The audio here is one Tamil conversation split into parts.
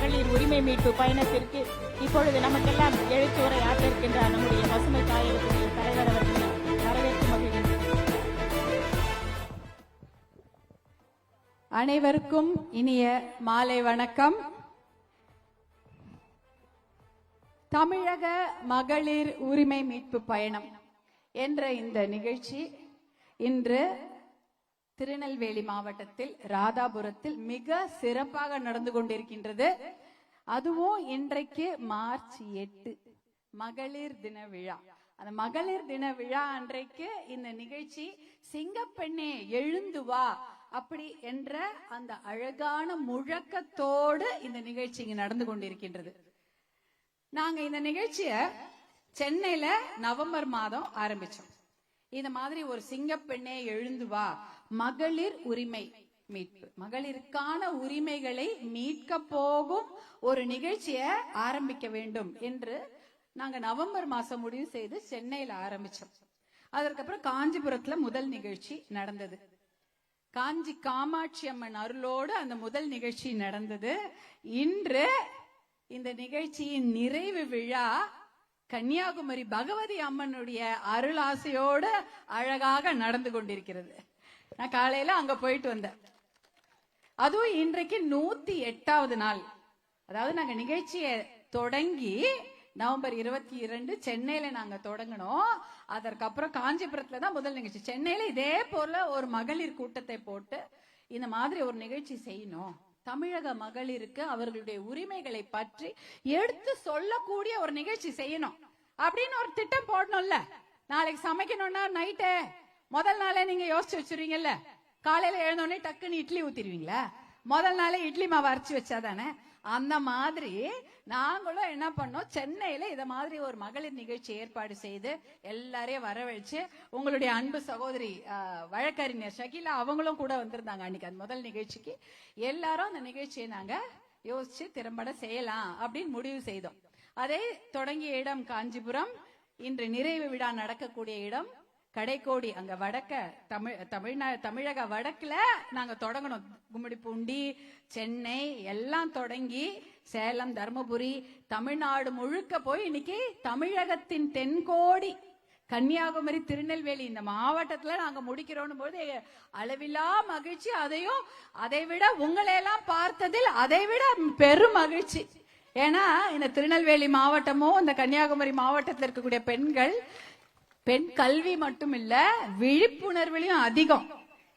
மகளிர் உரிமை மீட்பு பயணத்திற்கு இப்பொழுது நமக்கெல்லாம் எழுத்துரை ஆற்ற இருக்கின்றார் நம்முடைய பசுமை தாயகத்துடைய தலைவர் அவர்களை வரவேற்று மகிழ்கிறேன். அனைவருக்கும் இனிய மாலை வணக்கம். தமிழக மகளிர் உரிமை மீட்பு பயணம் என்ற இந்த நிகழ்ச்சி இன்று திருநெல்வேலி மாவட்டத்தில் ராதாபுரத்தில் மிக சிறப்பாக நடந்து கொண்டிருக்கின்றது. அதுவும் இன்றைக்கு மார்ச் 8 மகளிர் தின விழா. அந்த மகளிர் தின விழா அன்றைக்கு இந்த நிகழ்ச்சி சிங்கப்பெண்ணே எழுந்து வா அப்படி என்ற அந்த அழகான முழக்கத்தோடு இந்த நிகழ்ச்சி இங்க நடந்து கொண்டிருக்கின்றது. நாங்க இந்த நிகழ்ச்சிய சென்னையில நவம்பர் மாதம் ஆரம்பிச்சோம். இந்த மாதிரி ஒரு சிங்கப்பெண்ணே எழுந்து வா, மகளிர் உரிமை மீட்பு, மகளிருக்கான உரிமைகளை மீட்க போகும் ஒரு நிகழ்ச்சியை ஆரம்பிக்க வேண்டும் என்று நாங்க நவம்பர் மாசம் முடிவு செய்து சென்னையில ஆரம்பிச்சோம். அதற்கப்புறம் காஞ்சிபுரத்துல முதல் நிகழ்ச்சி நடந்தது. காஞ்சி காமாட்சி அம்மன் அருளோடு அந்த முதல் நிகழ்ச்சி நடந்தது. இன்று இந்த நிகழ்ச்சியின் நிறைவு விழா கன்னியாகுமரி பகவதி அம்மனுடைய அருளாசையோடு அழகாக நடந்து கொண்டிருக்கிறது. நான் காலையில அங்க போயிட்டு வந்தேன். அதுவும் இன்றைக்கு 108வது நாள். அதாவது நாங்க நிகழ்ச்சியை தொடங்கி நவம்பர் 22 சென்னையில நாங்க தொடங்கினோம். அதற்கப்புறம் காஞ்சிபுரத்துல தான் முதல் நிகழ்ச்சி. சென்னையில இதே போல ஒரு மகளிர் கூட்டத்தை போட்டு இந்த மாதிரி ஒரு நிகழ்ச்சி செய்யணும், தமிழக மகளிருக்கு அவர்களுடைய உரிமைகளை பற்றி எடுத்து சொல்லக்கூடிய ஒரு நிகழ்ச்சி செய்யணும் அப்படின்னு ஒரு திட்டம் போடணும்ல. நாளைக்கு சமைக்கணும்னா நைட்டே முதல் நாளே நீங்க யோசிச்சு வச்சிருவீங்கல்ல. காலையில எழுந்தோடனே டக்குன்னு இட்லி ஊத்திடுவீங்களா? முதல் நாளே இட்லி மாவு அரைச்சு வச்சாதானே. அந்த மாதிரி நாங்களும் என்ன பண்ணோம், சென்னையில இத மாதிரி ஒரு மகளிர் நிகழ்ச்சி ஏற்பாடு செய்து எல்லாரையும் வரவழைச்சு, உங்களுடைய அன்பு சகோதரி வழக்கறிஞர் ஷகிலா அவங்களும் கூட வந்திருந்தாங்க அன்னைக்கு அந்த முதல் நிகழ்ச்சிக்கு. எல்லாரும் அந்த நிகழ்ச்சியை நாங்க யோசிச்சு திறம்பட செய்யலாம் அப்படின்னு முடிவு செய்தோம். அதை தொடங்கிய இடம் காஞ்சிபுரம், இன்று நிறைவு விழா நடக்கக்கூடிய இடம் கடைக்கோடி, அங்க வடக்க தமிழக வடக்குல நாங்க தொடங்கணும். கும்மிடிப்பூண்டி, சென்னை எல்லாம் தொடங்கி சேலம், தர்மபுரி, தமிழ்நாடு முழுக்க போய் இன்னைக்கு தமிழகத்தின் தென்கோடி கன்னியாகுமரி, திருநெல்வேலி இந்த மாவட்டத்துல நாங்க முடிக்கிறோம் போது அளவில்லா மகிழ்ச்சி. அதையும் அதை விட உங்களை எல்லாம் பார்த்ததில் அதை விட பெரும் மகிழ்ச்சி. ஏன்னா இந்த திருநெல்வேலி மாவட்டமும் இந்த கன்னியாகுமரி மாவட்டத்தில் இருக்கக்கூடிய பெண்கள் பெண் கல்வி மட்டும் இல்ல, விழிப்புணர்வுலையும் அதிகம்.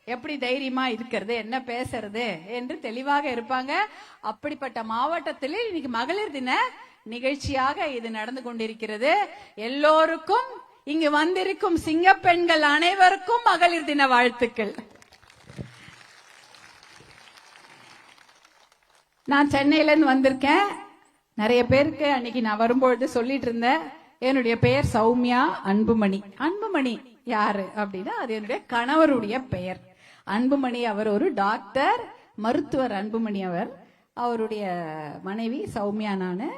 எப்படி தைரியமா இருக்கிறது, என்ன பேசுறது என்று தெளிவாக இருப்பாங்க. அப்படிப்பட்ட மாவட்டத்தில் இன்னைக்கு மகளிர் தின நிகழ்ச்சியாக இது நடந்து கொண்டிருக்கிறது. எல்லோருக்கும் இங்கு வந்திருக்கும் சிங்க பெண்கள் அனைவருக்கும் மகளிர் தின வாழ்த்துக்கள். நான் சென்னையில இருந்து வந்திருக்கேன். நிறைய பேருக்கு அன்னைக்கு நான் வரும்பொழுது சொல்லிட்டு இருந்தேன், என்னுடைய பெயர் சௌமியா அன்புமணி. அன்புமணி யாரு அப்படின்னா அது என்னுடைய கணவருடைய பெயர். அன்புமணி அவர் ஒரு டாக்டர், மருத்துவர் அன்புமணி அவர். அவருடைய மனைவி சௌமியா நானு.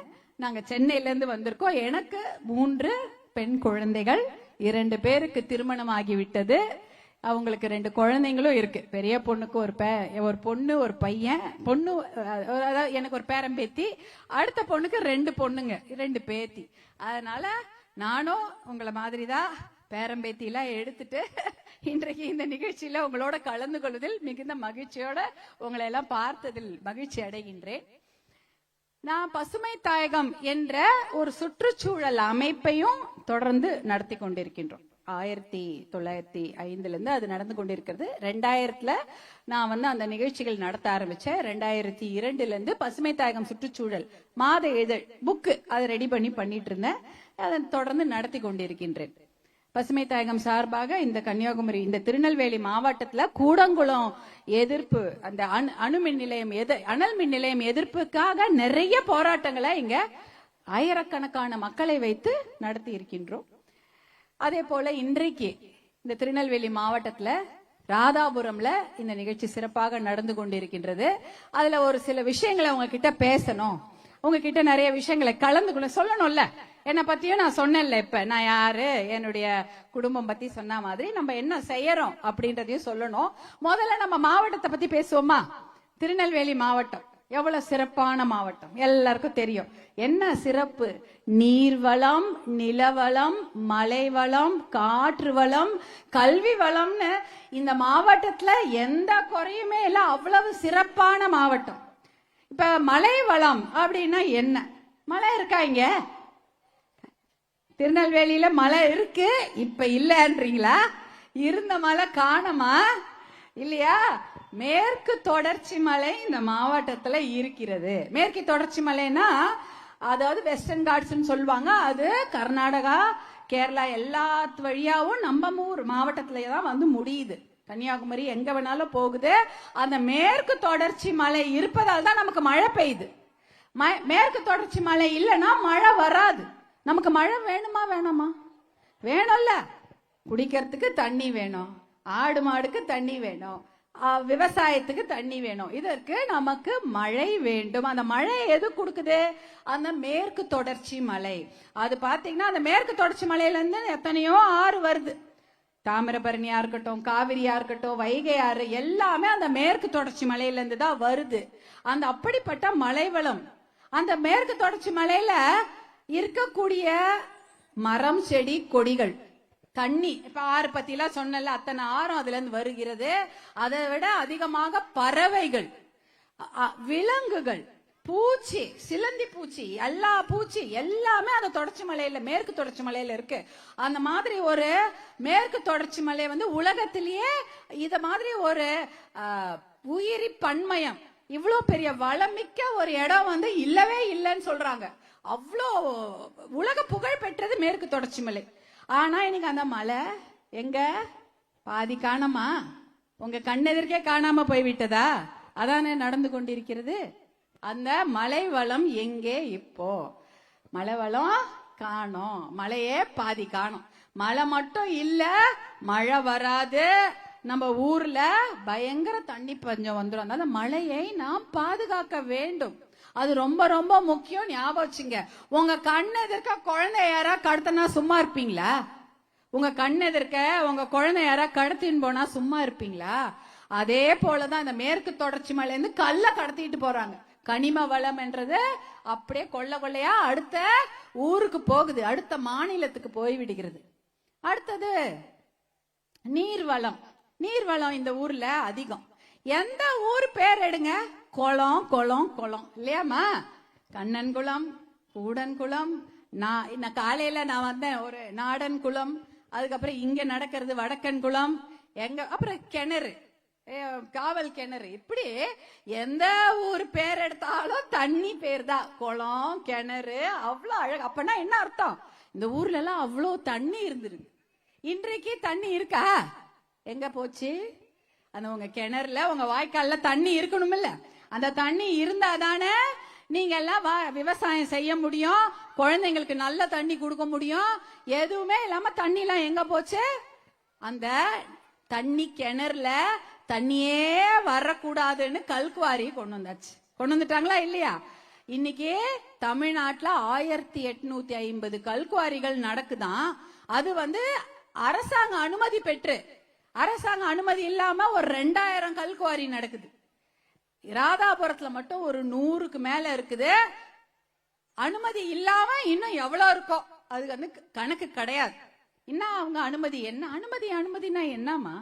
நாங்க சென்னையில இருந்து வந்திருக்கோம். எனக்கு 3 பெண் குழந்தைகள், 2 பேருக்கு திருமணம் ஆகிவிட்டது. அவங்களுக்கு 2 குழந்தைங்களும் இருக்கு. பெரிய பொண்ணுக்கு ஒரு பொண்ணு ஒரு பையன். பொண்ணு எனக்கு ஒரு பேரம்பேத்தி, அடுத்த பொண்ணுக்கு 2 பொண்ணுங்க, 2 பேத்தி. அதனால நானும் உங்களை மாதிரிதான் பேரம்பேத்தி எல்லாம் எடுத்துட்டு இன்றைக்கு இந்த நிகழ்ச்சியில உங்களோட கலந்து கொள்வதில் மிகுந்த மகிழ்ச்சியோட உங்களை எல்லாம் பார்த்ததில் மகிழ்ச்ி அடைகின்றேன். நான் பசுமை தாயகம் என்ற ஒரு சுற்றுச்சூழல் அமைப்பையும் தொடர்ந்து நடத்தி கொண்டிருக்கின்றோம். 1905 இருந்து அது நடந்து கொண்டிருக்கிறது. 2000ல நான் அந்த நிகழ்ச்சிகள் நடத்த ஆரம்பிச்சேன். 2002ல இருந்து பசுமை தாயகம் சுற்றுச்சூழல் மாத இதழ் புக்கு அதை ரெடி பண்ணிட்டு இருந்தேன். அதை தொடர்ந்து நடத்தி கொண்டிருக்கின்றேன். பசுமை தாயகம் சார்பாக இந்த கன்னியாகுமரி, இந்த திருநெல்வேலி மாவட்டத்துல கூடங்குளம் எதிர்ப்பு, அந்த அணு மின் நிலையம், அனல் மின் நிலையம் எதிர்ப்புக்காக நிறைய போராட்டங்களை இங்க ஆயிரக்கணக்கான மக்களை வைத்து நடத்தி இருக்கின்றோம். அதே போல இன்றைக்கு இந்த திருநெல்வேலி மாவட்டத்துல ராதாபுரம்ல இந்த நிகழ்ச்சி சிறப்பாக நடந்து கொண்டிருக்கின்றது. அதுல ஒரு சில விஷயங்களை உங்ககிட்ட பேசணும், உங்ககிட்ட நிறைய விஷயங்களை கலந்து சொல்லணும்ல. என்னை பத்தியும் நான் சொன்னேன்ல, இப்ப நான் யாரு, என்னுடைய குடும்பம் பத்தி சொன்ன மாதிரி நம்ம என்ன செய்யறோம் அப்படின்றதையும் சொல்லணும். முதல்ல நம்ம மாவட்டத்தை பத்தி பேசுவோமா? திருநெல்வேலி மாவட்டம் எவ்வளவு சிறப்பான மாவட்டம் எல்லாருக்கும் தெரியும். என்ன சிறப்பு? நீர்வளம், நிலவளம், மலை வளம், காற்று வளம், கல்வி வளம்னு இந்த மாவட்டத்துல எந்த குறையுமே இல்ல. அவ்வளவு சிறப்பான மாவட்டம். இப்ப மலை வளம் அப்படின்னா என்ன? மலை இருக்கா இங்க? திருநெல்வேலியில மலை இருக்கு, இப்ப இல்லன்றீங்களா? இருந்த மலை காணமா இல்லையா? மேற்கு தொடர்ச்சி மலை இந்த மாவட்டத்துல இருக்கிறது. மேற்கு தொடர்ச்சி மலைன்னா அதாவது வெஸ்டர்ன் காட்ஸ் சொல்லுவாங்க. அது கர்நாடகா, கேரளா எல்லா வழியாவும் நம்ம ஊர் மாவட்டத்திலதான் வந்து முடியுது. கன்னியாகுமரி எங்க வேணாலும் போகுது. அந்த மேற்கு தொடர்ச்சி மலை இருப்பதால் தான் நமக்கு மழை பெய்யுது. மேற்கு தொடர்ச்சி மலை இல்லைன்னா மழை வராது. நமக்கு மழை வேணுமா வேணாமா? வேணும்ல. குடிக்கிறதுக்கு தண்ணி வேணும், ஆடு மாடுக்கு தண்ணி வேணும், விவசாயத்துக்கு தண்ணி வேணும். இதற்கு நமக்கு மழை வேண்டும். அந்த மழை எது கொடுக்குது? அந்த மேற்கு தொடர்ச்சி மலை. அது பாத்தீங்கன்னா அந்த மேற்கு தொடர்ச்சி மலையில இருந்து எத்தனையோ ஆறு வருது. தாமிரபரணியா இருக்கட்டும், காவிரியா இருக்கட்டும், வைகை ஆறு எல்லாமே அந்த மேற்கு தொடர்ச்சி மலையில இருந்து தான் வருது. அந்த அப்படிப்பட்ட மலைவளம் அந்த மேற்கு தொடர்ச்சி மலையில இருக்கக்கூடிய மரம், செடி, கொடிகள், தண்ணி. இப்ப ஆறு பத்தி எல்லாம் சொன்னல, அத்தனை ஆறும் அதுல இருந்து வருகிறது. அதை விட அதிகமாக பறவைகள், விலங்குகள், பூச்சி, சிலந்தி பூச்சி, எல்லா பூச்சி எல்லாமே அந்த தொடர்ச்சி மலையில, மேற்கு தொடர்ச்சி மலையில இருக்கு. அந்த மாதிரி ஒரு மேற்கு தொடர்ச்சி மலை வந்து உலகத்திலேயே இத மாதிரி ஒரு உயிரி பன்மயம், இவ்வளவு பெரிய வளமிக்க ஒரு இடம் வந்து இல்லவே இல்லைன்னு சொல்றாங்க. அவ்வளோ உலக புகழ் பெற்றது மேற்கு தொடர்ச்சி மலை. ஆனா இன்னைக்கு அந்த மலை எங்க? பாதி காணமா? உங்க கண்ணெதிர்க்கே காணாம போய்விட்டதா? அதானே நடந்து கொண்டிருக்கிறது. அந்த மலை வளம் எங்கே? இப்போ மலை வளம் காணோம், மலையே பாதி காணோம். மழை மட்டும் இல்ல, மழை வராது. நம்ம ஊர்ல பயங்கர தண்ணி பஞ்சம் வந்துடும். அந்த மழையை நாம் பாதுகாக்க வேண்டும். அது ரொம்ப ரொம்ப முக்கியம். ஞாபகம் வச்சுங்க. உங்க கண்ணு எதிர்க்க குழந்தை யாரா கடத்தினா சும்மா இருப்பீங்களா? உங்க கண்ணு எதிர்க்க உங்க குழந்தை யாரா கடத்தின்னு போனா சும்மா இருப்பீங்களா? அதே போலதான் இந்த மேற்கு தொடர்ச்சி மலையிலிருந்து கல்ல கடத்திட்டு போறாங்க. கனிம வளம் என்றது அப்படியே கொள்ள கொள்ளையா அடுத்த ஊருக்கு போகுது, அடுத்த மாநிலத்துக்கு போய் விடுகிறது. அடுத்தது நீர்வளம். நீர்வளம் இந்த ஊர்ல அதிகம். எந்த ஊர் பேர் எடுங்க, குளம் குளம் குளம் இல்லையாமா? கண்ணன் குளம், கூடன் குளம். நான் காலையில நான் வந்தேன், ஒரு நாடன் குளம். அதுக்கப்புறம் இங்க நடக்கிறது வடக்கன் குளம். எங்க அப்புறம் கிணறு, காவல் கிணறு. இப்படி எந்த ஊர் பேர் எடுத்தாலும் தண்ணி பேர் தான். குளம், கிணறு, அவ்வளவு அழகு. அப்பனா என்ன அர்த்தம்? இந்த ஊர்ல எல்லாம் அவ்வளவு தண்ணி இருந்திருக்கு. இன்றைக்கு தண்ணி இருக்கா? எங்க போச்சு? அந்த உங்க கிணறுல, உங்க வாய்க்கால்ல தண்ணி இருக்கணும் இல்ல? அந்த தண்ணி இருந்தாதானே நீங்க எல்லாம் விவசாயம் செய்ய முடியும், குழந்தைங்களுக்கு நல்ல தண்ணி கொடுக்க முடியும். எதுவுமே இல்லாம தண்ணி எல்லாம் எங்க போச்சு? அந்த தண்ணி கிணறுல தண்ணியே வரக்கூடாதுன்னு கல்குவாரி கொண்டு வந்தாச்சு. கொண்டு வந்துட்டாங்களா இல்லையா? இன்னைக்கு தமிழ்நாட்டுல 1850 கல்குவாரிகள் நடக்குதான். அது வந்து அரசாங்க அனுமதி பெற்று, அரசாங்க அனுமதி இல்லாம ஒரு 2000 கல்குவாரி நடக்குது. ராதாபுரத்துல மட்டும் ஒரு 100க்கு மேல இருக்குது. அனுமதி இல்லாம இன்னும் எவ்வளவு இருக்கும் அது வந்து கணக்கு கிடையாது. என்ன அவங்க அனுமதி? என்ன அனுமதி? அனுமதினா என்னமா?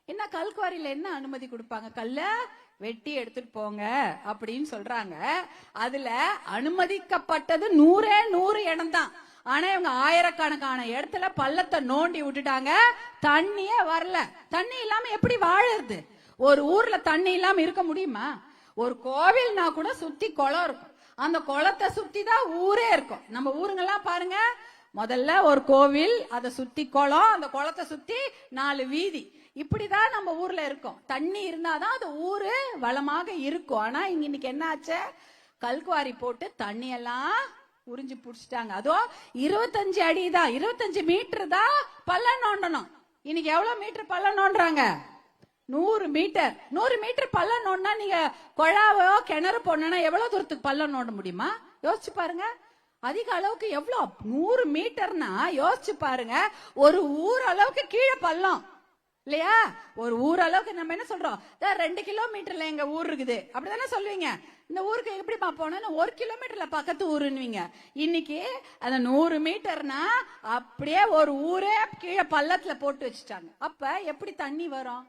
என்ன கல்குவாரியில என்ன அனுமதி கொடுப்பாங்க? கல்ல வெட்டி எடுத்துட்டு போங்க அப்படின்னு சொல்றாங்க. அதுல அனுமதிக்கப்பட்டது 100 இடம் தான். ஆனா இவங்க ஆயிரக்கணக்கான இடத்துல பள்ளத்தை நோண்டி விட்டுட்டாங்க. தண்ணியே வரல. தண்ணி இல்லாம எப்படி வாழறது? ஒரு ஊர்ல தண்ணி இல்லாம இருக்க முடியுமா? ஒரு கோவில்னா கூட சுத்தி குளம் இருக்கும். அந்த குளத்தை சுத்தி தான் ஊரே இருக்கும். நம்ம ஊருங்கெல்லாம் பாருங்க, முதல்ல ஒரு கோவில், அதை சுத்தி குளம், அந்த குளத்தை சுத்தி 4 வீதி. இப்படிதான் நம்ம ஊர்ல இருக்கும். தண்ணி இருந்தாதான் அது ஊரு வளமாக இருக்கும். ஆனா இன்னைக்கு என்ன ஆச்சு? கல்குவாரி போட்டு தண்ணி எல்லாம் உறிஞ்சு புடிச்சிட்டாங்க. அதோ 25 அடி தான், 25 மீட்டர் தான் பள்ளம் நோண்டணும். இன்னைக்கு எவ்வளவு மீட்டர் பள்ளம் நோண்டுறாங்க? 100 மீட்டர். 100 மீட்டர் பள்ளம் நோண்டா நீங்க குழாவோ கிணறு போனா எவ்வளவு தூரத்துக்கு பள்ளம் நோண்ட முடியுமா? யோசிச்சு பாருங்க. அதிக அளவுக்கு எவ்வளவு 100 மீட்டர்னா யோசிச்சு பாருங்க. ஒரு ஊர் அளவுக்கு கீழே பள்ளம். இல்லையா? ஒரு ஊர் அளவுக்கு நம்ம என்ன சொல்றோம், 2 கிலோமீட்டர்ல எங்க ஊர் இருக்குது அப்படிதானே சொல்லுவீங்க. இந்த ஊருக்கு எப்படிமா போனோம்னு 1 கிலோமீட்டர்ல பக்கத்து ஊருன்னுவீங்க. இன்னைக்கு அந்த 100 மீட்டர்னா அப்படியே ஒரு ஊரே கீழே பள்ளத்துல போட்டு வச்சுட்டாங்க. அப்ப எப்படி தண்ணி வரும்?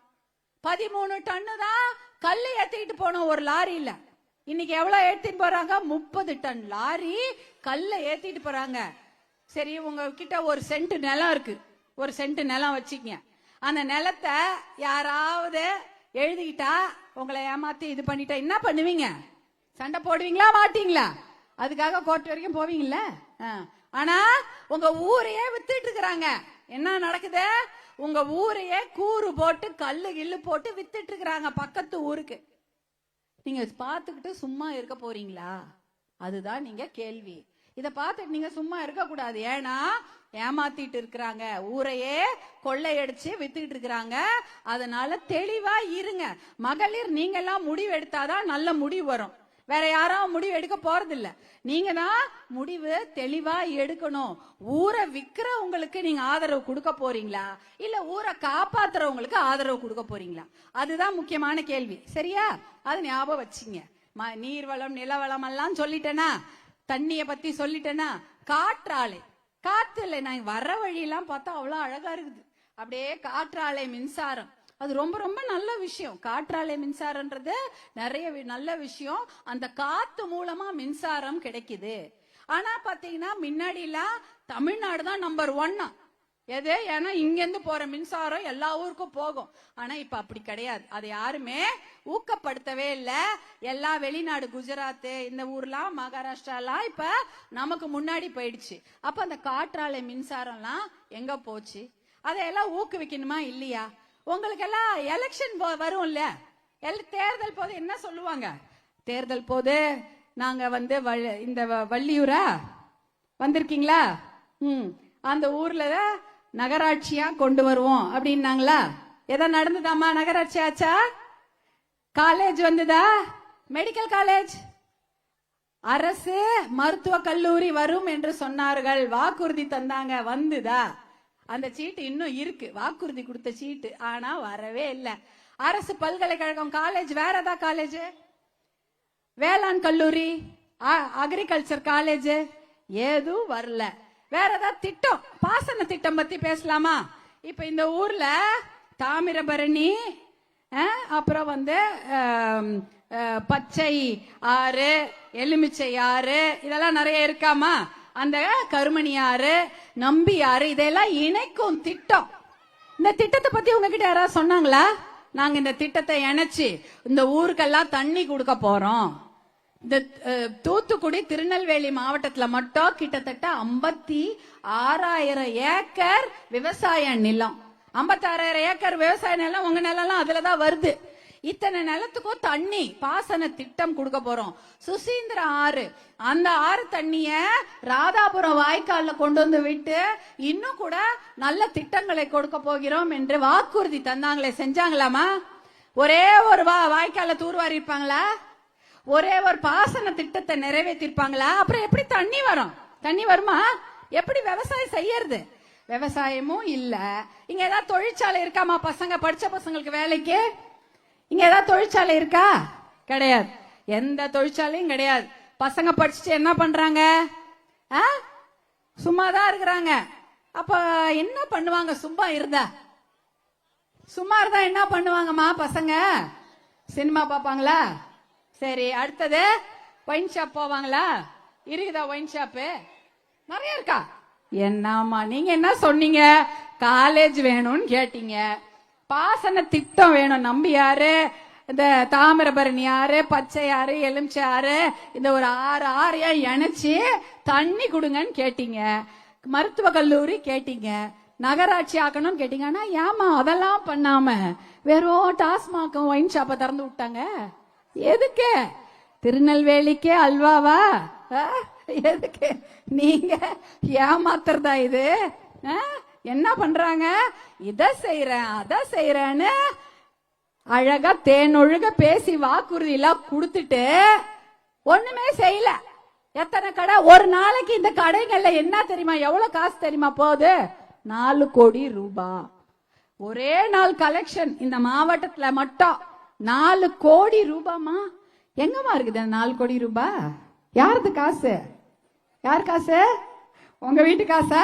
13 டன்னு தான் கல்லு ஏத்திட்டு போனோம் ஒரு லாரியில. இன்னைக்கு எவ்வளவு ஏத்திட்டு போறாங்க? 30 டன் லாரி கல்ல ஏத்திட்டு போறாங்க. சரி, உங்ககிட்ட ஒரு சென்ட் நிலம் இருக்கு, ஒரு சென்ட் நிலம் வச்சுக்கங்க. அந்த நிலத்தை யாராவது எழுதிக்கிட்டா, உங்களை ஏமாத்தி இது பண்ணிட்டா என்ன பண்ணுவீங்க? சண்டை போடுவீங்களா மாட்டீங்களா? அதுக்காக கோர்ட் வரைக்கும் போவீங்கல்ல. ஆனா உங்க ஊரையே வித்துட்டு இருக்கிறாங்க. என்ன நடக்குது? உங்க ஊரையே கூறு போட்டு கல்லு கில்லு போட்டு வித்துட்டு இருக்கிறாங்க பக்கத்து ஊருக்கு. நீங்க பார்த்துக்கிட்டு சும்மா இருக்க போறீங்களா? அதுதான் நீங்க கேள்வி. இத பார்த்துட்டு நீங்க சும்மா இருக்க கூடாது. ஏன்னா ஏமாத்திட்டு இருக்கிறாங்க, ஊரையே கொள்ளையடிச்சு வித்துட்டு இருக்கிறாங்க. அதனால தெளிவா இருங்க. மகளிர் நீங்க எல்லாம் முடிவு எடுத்தாதான் நல்ல முடிவு வரும். வேற யாரும் முடிவு எடுக்க போறது இல்ல. நீங்க தான் முடிவு தெளிவா எடுக்கணும். ஊரை விக்கிறவங்களுக்கு நீங்க ஆதரவு கொடுக்க போறீங்களா, இல்ல ஊரை காப்பாத்துறவங்களுக்கு ஆதரவு கொடுக்க போறீங்களா? அதுதான் முக்கியமான கேள்வி. சரியா? அது ஞாபகம் வச்சுங்க. நீர்வளம் நிலவளம் எல்லாம் சொல்லிட்டேனா, தண்ணிய பத்தி சொல்லிட்டேனா, காற்றாலை, காத்துல நான் வர வழியெல்லாம் பார்த்தா அவ்வளவு அழகா இருக்குது. அப்படியே காற்றாலை மின்சாரம், அது ரொம்ப ரொம்ப நல்ல விஷயம். காற்றாலை மின்சாரம்ன்றது நிறைய நல்ல விஷயம். அந்த காத்து மூலமா மின்சாரம் கிடைக்குது. ஆனா பாத்தீங்கன்னா முன்னாடி எல்லாம் தமிழ்நாடு தான் நம்பர் 1. எது? ஏன்னா இங்க இருந்து போற மின்சாரம் எல்லா ஊருக்கும் போகும். ஆனா இப்ப அப்படி கிடையாது. அதை யாருமே ஊக்கப்படுத்தவே இல்ல. எல்லா வெளிநாடு, குஜராத், இந்த ஊர்லாம், மகாராஷ்டிராலாம் இப்ப நமக்கு முன்னாடி போயிடுச்சு. அப்ப அந்த காற்றாலை மின்சாரம்லாம் எங்க போச்சு? அதையெல்லாம் ஊக்குவிக்கணுமா இல்லையா? உங்களுக்கு எல்லாம் எலெக்ஷன் வரும் இல்ல, தேர்தல் போது என்ன சொல்லுவாங்க? தேர்தல் போது நாங்க இந்த வள்ளியூரா வந்திருக்கீங்களா, அந்த ஊர்ல நகராட்சியா கொண்டு வருவோம் அப்படின்னாங்களா? எதா நடந்ததாமா? நகராட்சி ஆச்சா? காலேஜ் வந்ததா? மெடிக்கல் காலேஜ், அரசு மருத்துவ கல்லூரி வரும் என்று சொன்னார்கள், வாக்குறுதி தந்தாங்க, வந்துதா? அந்த சீட்டு இன்னும் இருக்கு, வாக்குறுதி கொடுத்த சீட்டு, ஆனா வரவே இல்லை. அரசு பல்கலைக்கழகம் காலேஜ், வேற ஏதாவது காலேஜ், வேளாண் கல்லூரி, அக்ரிகல்ச்சர் காலேஜ் எதுவும் வரல. வேற ஏதாவது திட்டம், பாசன திட்டம் பத்தி பேசலாமா? இப்ப இந்த ஊர்ல தாமிரபரணி, அப்புறம் பச்சை ஆறு, எலுமிச்சை ஆறு, இதெல்லாம் நிறைய இருக்காமா? அந்த கருமணி ஆறு, நம்பி ஆறு, இதெல்லாம் இணைக்கும் திட்டம். இந்த திட்டத்தை பத்தி உங்ககிட்ட யாராவது சொன்னாங்களா? நாங்க இந்த திட்டத்தை இணைச்சு இந்த ஊருக்கெல்லாம் தண்ணி கொடுக்க போறோம். இந்த தூத்துக்குடி, திருநெல்வேலி மாவட்டத்துல மட்டும் கிட்டத்தட்ட 56,000 ஏக்கர் விவசாய நிலம். 56,000 ஏக்கர் விவசாய நிலம், உங்க நிலம் அதுலதான் வருது. இத்தனை நிலத்துக்கும் தண்ணி பாசன திட்டம் கொடுக்க போறோம். சுசீந்திர ஆறு, அந்த ஆறு தண்ணிய ராதாபுரம் வாய்க்கால்ல கொண்டு வந்து விட்டு இன்னும் கூட நல்ல திட்டங்களை கொடுக்க போகிறோம் என்று வாக்குறுதி தந்தாங்களே, செஞ்சாங்களாமா? ஒரே ஒரு வாய்க்கால தூர்வாரி இருப்பாங்களா? ஒரே ஒரு பாசன திட்டத்தை நிறைவேற்றிருப்பாங்களா? அப்புறம் எப்படி தண்ணி வரும்? தண்ணி வருமா? எப்படி விவசாயம் செய்யறது? விவசாயமும் இல்ல. இங்க ஏதாவது தொழிற்சாலை இருக்காமா? பசங்க படிச்ச பசங்களுக்கு வேலைக்கு இங்க ஏதாவது தொழிற்சாலை இருக்கா? கிடையாது. எந்த தொழிற்சாலையும் கிடையாது. பசங்க படிச்சுட்டு என்ன பண்றாங்க? சும்மாதான் இருக்கிறாங்க. அப்ப என்ன பண்ணுவாங்க? சும்மா இருந்தா என்ன பண்ணுவாங்கம்மா பசங்க? சினிமா பாப்பாங்களா? சரி, அடுத்தது ஒயின் ஷாப் போவாங்களா? இருக்குதா ஒயின் ஷாப்பு? நிறைய இருக்கா? என்னம்மா நீங்க என்ன சொன்னீங்க? காலேஜ் வேணும்னு கேட்டீங்க, பாசன திட்டம் வேணும். நம்பி ஆறு, இந்த தாமிரபரணி ஆறு, பச்சை ஆறு, எலுமிச்சை ஆறு, இந்த ஒரு 6 ஆறையா இணைச்சு தண்ணி கொடுங்கன்னு கேட்டீங்க. மருத்துவ கல்லூரி கேட்டீங்க, நகராட்சி ஆக்கணும்னு கேட்டீங்க. ஆனா ஏமா அதெல்லாம் பண்ணாம வெறும் டாஸ்மாக் ஒயின் ஷாப்பை திறந்து விட்டாங்க? எதுக்கு? திருநெல்வேலிக்கே அல்வாவா? எதுக்கு? நீங்க ஏமாத்துறதா இது? என்ன பண்றாங்க? இத செய்யறேன் அத செய்யறேன்னு அழகா தேனொழுக பேசி வாக்குறுதி எல்லாம் கொடுத்துட்டு ஒண்ணுமே செய்யல. எத்தனை கடை ஒரு நாளைக்கு இந்த கடைகள்ல என்ன தெரியுமா எவ்வளவு காசு தெரியுமா போகுது? 4 கோடி ரூபாய். ஒரே நாள் கலெக்ஷன் இந்த மாவட்டத்துல மட்டும் 4 கோடி ரூபாய்மா. எங்கம்மா இருக்குது 4 கோடி ரூபாய்? யாரது காசு? யார் காசு? உங்க வீட்டு காசா?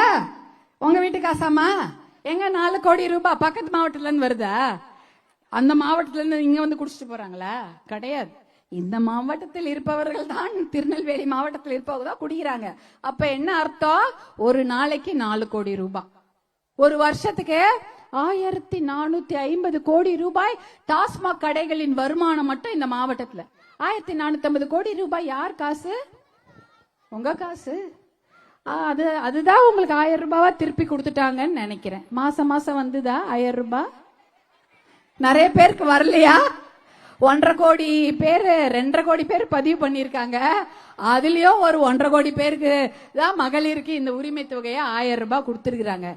உங்க வீட்டு காசாமா? எங்க 4 கோடி ரூபாய்? பக்கத்து மாவட்டத்துல இருந்து வருதா? அந்த மாவட்டத்துல இருந்து இங்க வந்து குடிச்சிட்டு போறாங்களா? கிடையாது. இந்த மாவட்டத்தில் இருப்பவர்கள் தான் திருநெல்வேலி மாவட்டத்தில் இருப்பவங்க தான் குடிக்கிறாங்க. அப்ப என்ன அர்த்தம்? ஒரு நாளைக்கு 4 கோடி ரூபாய், ஒரு வருஷத்துக்கு 1450 கோடி ரூபாய் டாஸ்மாக் கடைகளின் வருமானம் மட்டும் இந்த மாவட்டத்துல. 1450 கோடி ரூபாய் யார் காசு? உங்க காசு. அதுதான் உங்களுக்கு 1000 ரூபாவா திருப்பி கொடுத்துட்டாங்கன்னு நினைக்கிறேன். மாசம் மாசம் வந்துதா 1000 ரூபாய்? நிறைய பேருக்கு வரலையா? 1.5 கோடி பேர் 2.5 கோடி பேர் பதிவு பண்ணிருக்காங்க. அதுலயும் ஒரு 1.5 கோடி பேருக்கு தான் மகளிருக்கு இந்த உரிமை தொகையை 1000 ரூபாய் கொடுத்திருக்கிறாங்க.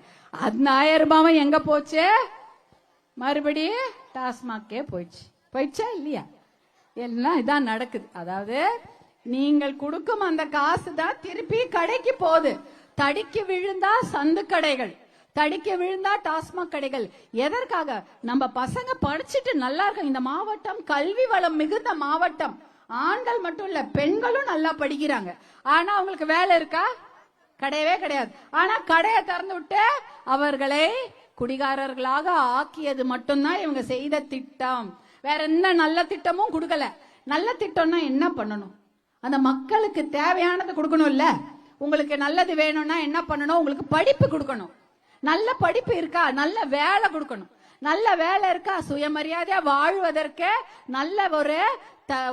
அந்த 1000 ரூபாய் எங்க போச்சு? மறுபடியும் டாஸ்மாக்கே போயிடுச்சா இல்லையா? எல்லாம் இதான் நடக்குது. அதாவது நீங்கள் கொடுக்கும் அந்த காசு தான் திருப்பி கடைக்கு போகுது. தடிக்கு விழுந்தா சந்து கடைகள், தடிக்க விழுந்தா டாஸ்மாக் கடைகள். எதற்காக? நம்ம பசங்க படிச்சுட்டு நல்லா இருக்க. இந்த மாவட்டம் கல்வி வளம் மிகுந்த மாவட்டம். ஆண்கள் மட்டும் இல்ல, பெண்களும் நல்லா படிக்கிறாங்க. ஆனா அவங்களுக்கு வேலை இருக்கா? கிடையவே கிடையாது. ஆனா கடையை திறந்து விட்டு அவர்களை குடிகாரர்களாக ஆக்கியது மட்டும்தான் இவங்க செய்த திட்டம். வேற என்ன நல்ல திட்டமும் கொடுக்கல. நல்ல திட்டம்னா என்ன பண்ணணும்? அந்த மக்களுக்கு தேவையானது கொடுக்கணும் இல்ல. உங்களுக்கு நல்லது வேணும்னா என்ன பண்ணணும்? உங்களுக்கு படிப்பு கொடுக்கணும். நல்ல படிப்பு இருக்கா? நல்ல வேலை கொடுக்கணும். நல்ல வேலை இருக்கா? சுயமரியாதையா வாழ்வதற்கு நல்ல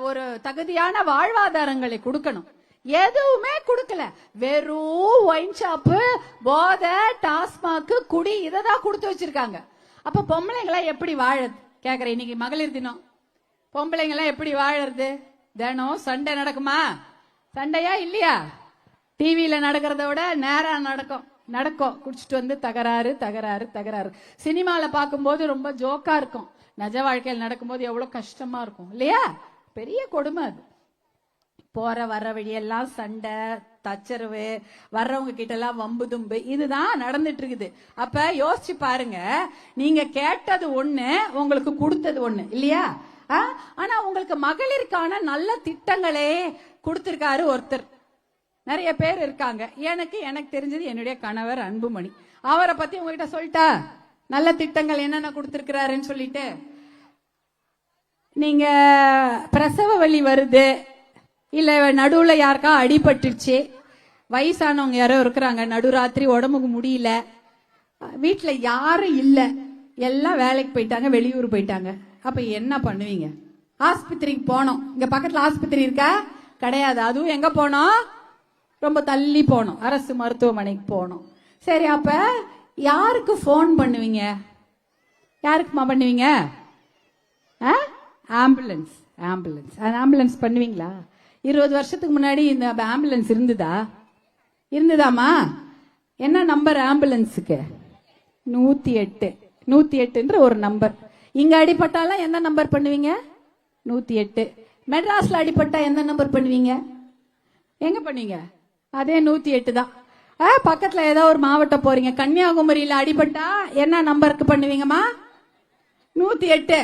ஒரு தகுதியான வாழ்வாதாரங்களை கொடுக்கணும். எதுவுமே கொடுக்கல. வெறும் ஒயின் ஷாப்பு, போதை, டாஸ்மாக், குடி இததான் கொடுத்து வச்சிருக்காங்க. அப்ப பொம்பளைங்களா எப்படி வாழறது கேக்குறேன். இன்னைக்கு மகளிர் தினம். பொம்பளைங்களா எப்படி வாழறது? தினம் சண்டை நடக்குமா? சண்டையா இல்லையா? டிவியில நடக்கிறத விட நேரம் நடக்கும். குடிச்சிட்டு வந்து தகராறு. சினிமால பார்க்கும்போது ரொம்ப ஜோக்கா இருக்கும். நிஜ வாழ்க்கையில் நடக்கும்போது எவ்வளவு கஷ்டமா இருக்கும் இல்லையா? பெரிய கொடுமை அது. போற வர வழியெல்லாம் சண்டை, தச்சரவு, வர்றவங்க கிட்ட எல்லாம் வம்பு தும்பு, இதுதான் நடந்துட்டு இருக்குது. அப்ப யோசிச்சு பாருங்க, நீங்க கேட்டது ஒண்ணு, உங்களுக்கு கொடுத்தது ஒண்ணு இல்லையா? ஆனா உங்களுக்கு மகளிருக்கான நல்ல திட்டங்களே கொடுத்திருக்காரு ஒருத்தர். நிறைய பேர் இருக்காங்க. எனக்கு தெரிஞ்சது என்னுடைய கணவர் அன்புமணி. அவரை பத்தி உங்ககிட்ட சொல்லிட்டா நல்ல திட்டங்கள் என்னென்ன கொடுத்திருக்கிறாருன்னு சொல்லிட்டு. நீங்க பிரசவ வலி வருது, இல்ல நடுவுல யாருக்கா அடிபட்டுருச்சு, வயசானவங்க யாரோ இருக்கிறாங்க, நடுராத்திரி உடம்புக்கு முடியல, வீட்டுல யாரும் இல்ல, எல்லாம் வேலைக்கு போயிட்டாங்க, வெளியூர் போயிட்டாங்க. அப்ப என்ன பண்ணுவீங்க? ஆஸ்பத்திரிக்கு போனோம். இங்க பக்கத்துல ஆஸ்பத்திரி இருக்கா? கிடையாது. அதுவும் எங்க போனோம்? ரொம்ப தள்ளி போனோம், அரசு மருத்துவமனைக்கு போனோம். சரி, அப்ப யாருக்கு போன் பண்ணுவீங்க? யாருக்குமா பண்ணுவீங்க? ஆம்புலன்ஸ். ஆம்புலன்ஸ் பண்ணுவீங்களா? 20 வருஷத்துக்கு முன்னாடி இந்த ஆம்புலன்ஸ் இருந்ததாமா? என்ன நம்பர் ஆம்புலன்ஸுக்கு? 108 ஒரு நம்பர். இங்க அடிபட்டாலும் எந்த நம்பர் பண்ணுவீங்க? 108. மெட்ராஸ்ல அடிபட்டா எந்த நம்பர் பண்ணுவீங்க? எங்க பண்ணுவீங்க? அதே 108 தான். பக்கத்துல ஏதோ ஒரு மாவட்டம் போறீங்க, கன்னியாகுமரியில அடிபட்டா என்ன நம்பருக்கு பண்ணுவீங்கம்மா? 108.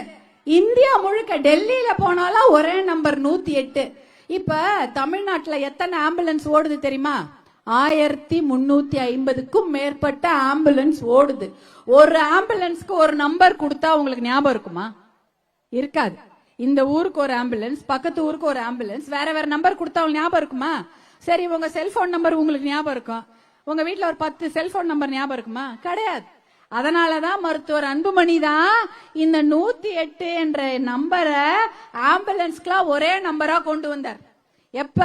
இந்தியா முழுக்க டெல்லியில போனாலும் ஒரே நம்பர் 108. இப்ப தமிழ்நாட்டுல எத்தனை ஆம்புலன்ஸ் ஓடுது தெரியுமா? 1350க்கும் மேற்பட்ட ஆம்புலன்ஸ் ஓடுது. ஒரு ஆம்புலன்ஸ்க்கு ஒரு நம்பர் கொடுத்தா உங்களுக்கு ஞாபகம் இருக்குமா? இருக்காது. இந்த ஊருக்கு ஒரு ஆம்புலன்ஸ், பக்கத்து ஊருக்கு ஒரு ஆம்புலன்ஸ், வேற நம்பர் கொடுத்தா உங்களுக்கு ஞாபகம் இருக்குமா? சரி, உங்க செல்போன் நம்பர் உங்களுக்கு ஞாபகம் இருக்கும். உங்க வீட்டுல ஒரு 10 செல்போன் நம்பர் ஞாபகம் இருக்குமா? கிடையாது. அதனாலதான் மருத்துவர் அன்புமணி தான் இந்த 108 என்ற நம்பரை ஆம்புலன்ஸ்க்குலாம் ஒரே நம்பரா கொண்டு வந்தார். எப்ப?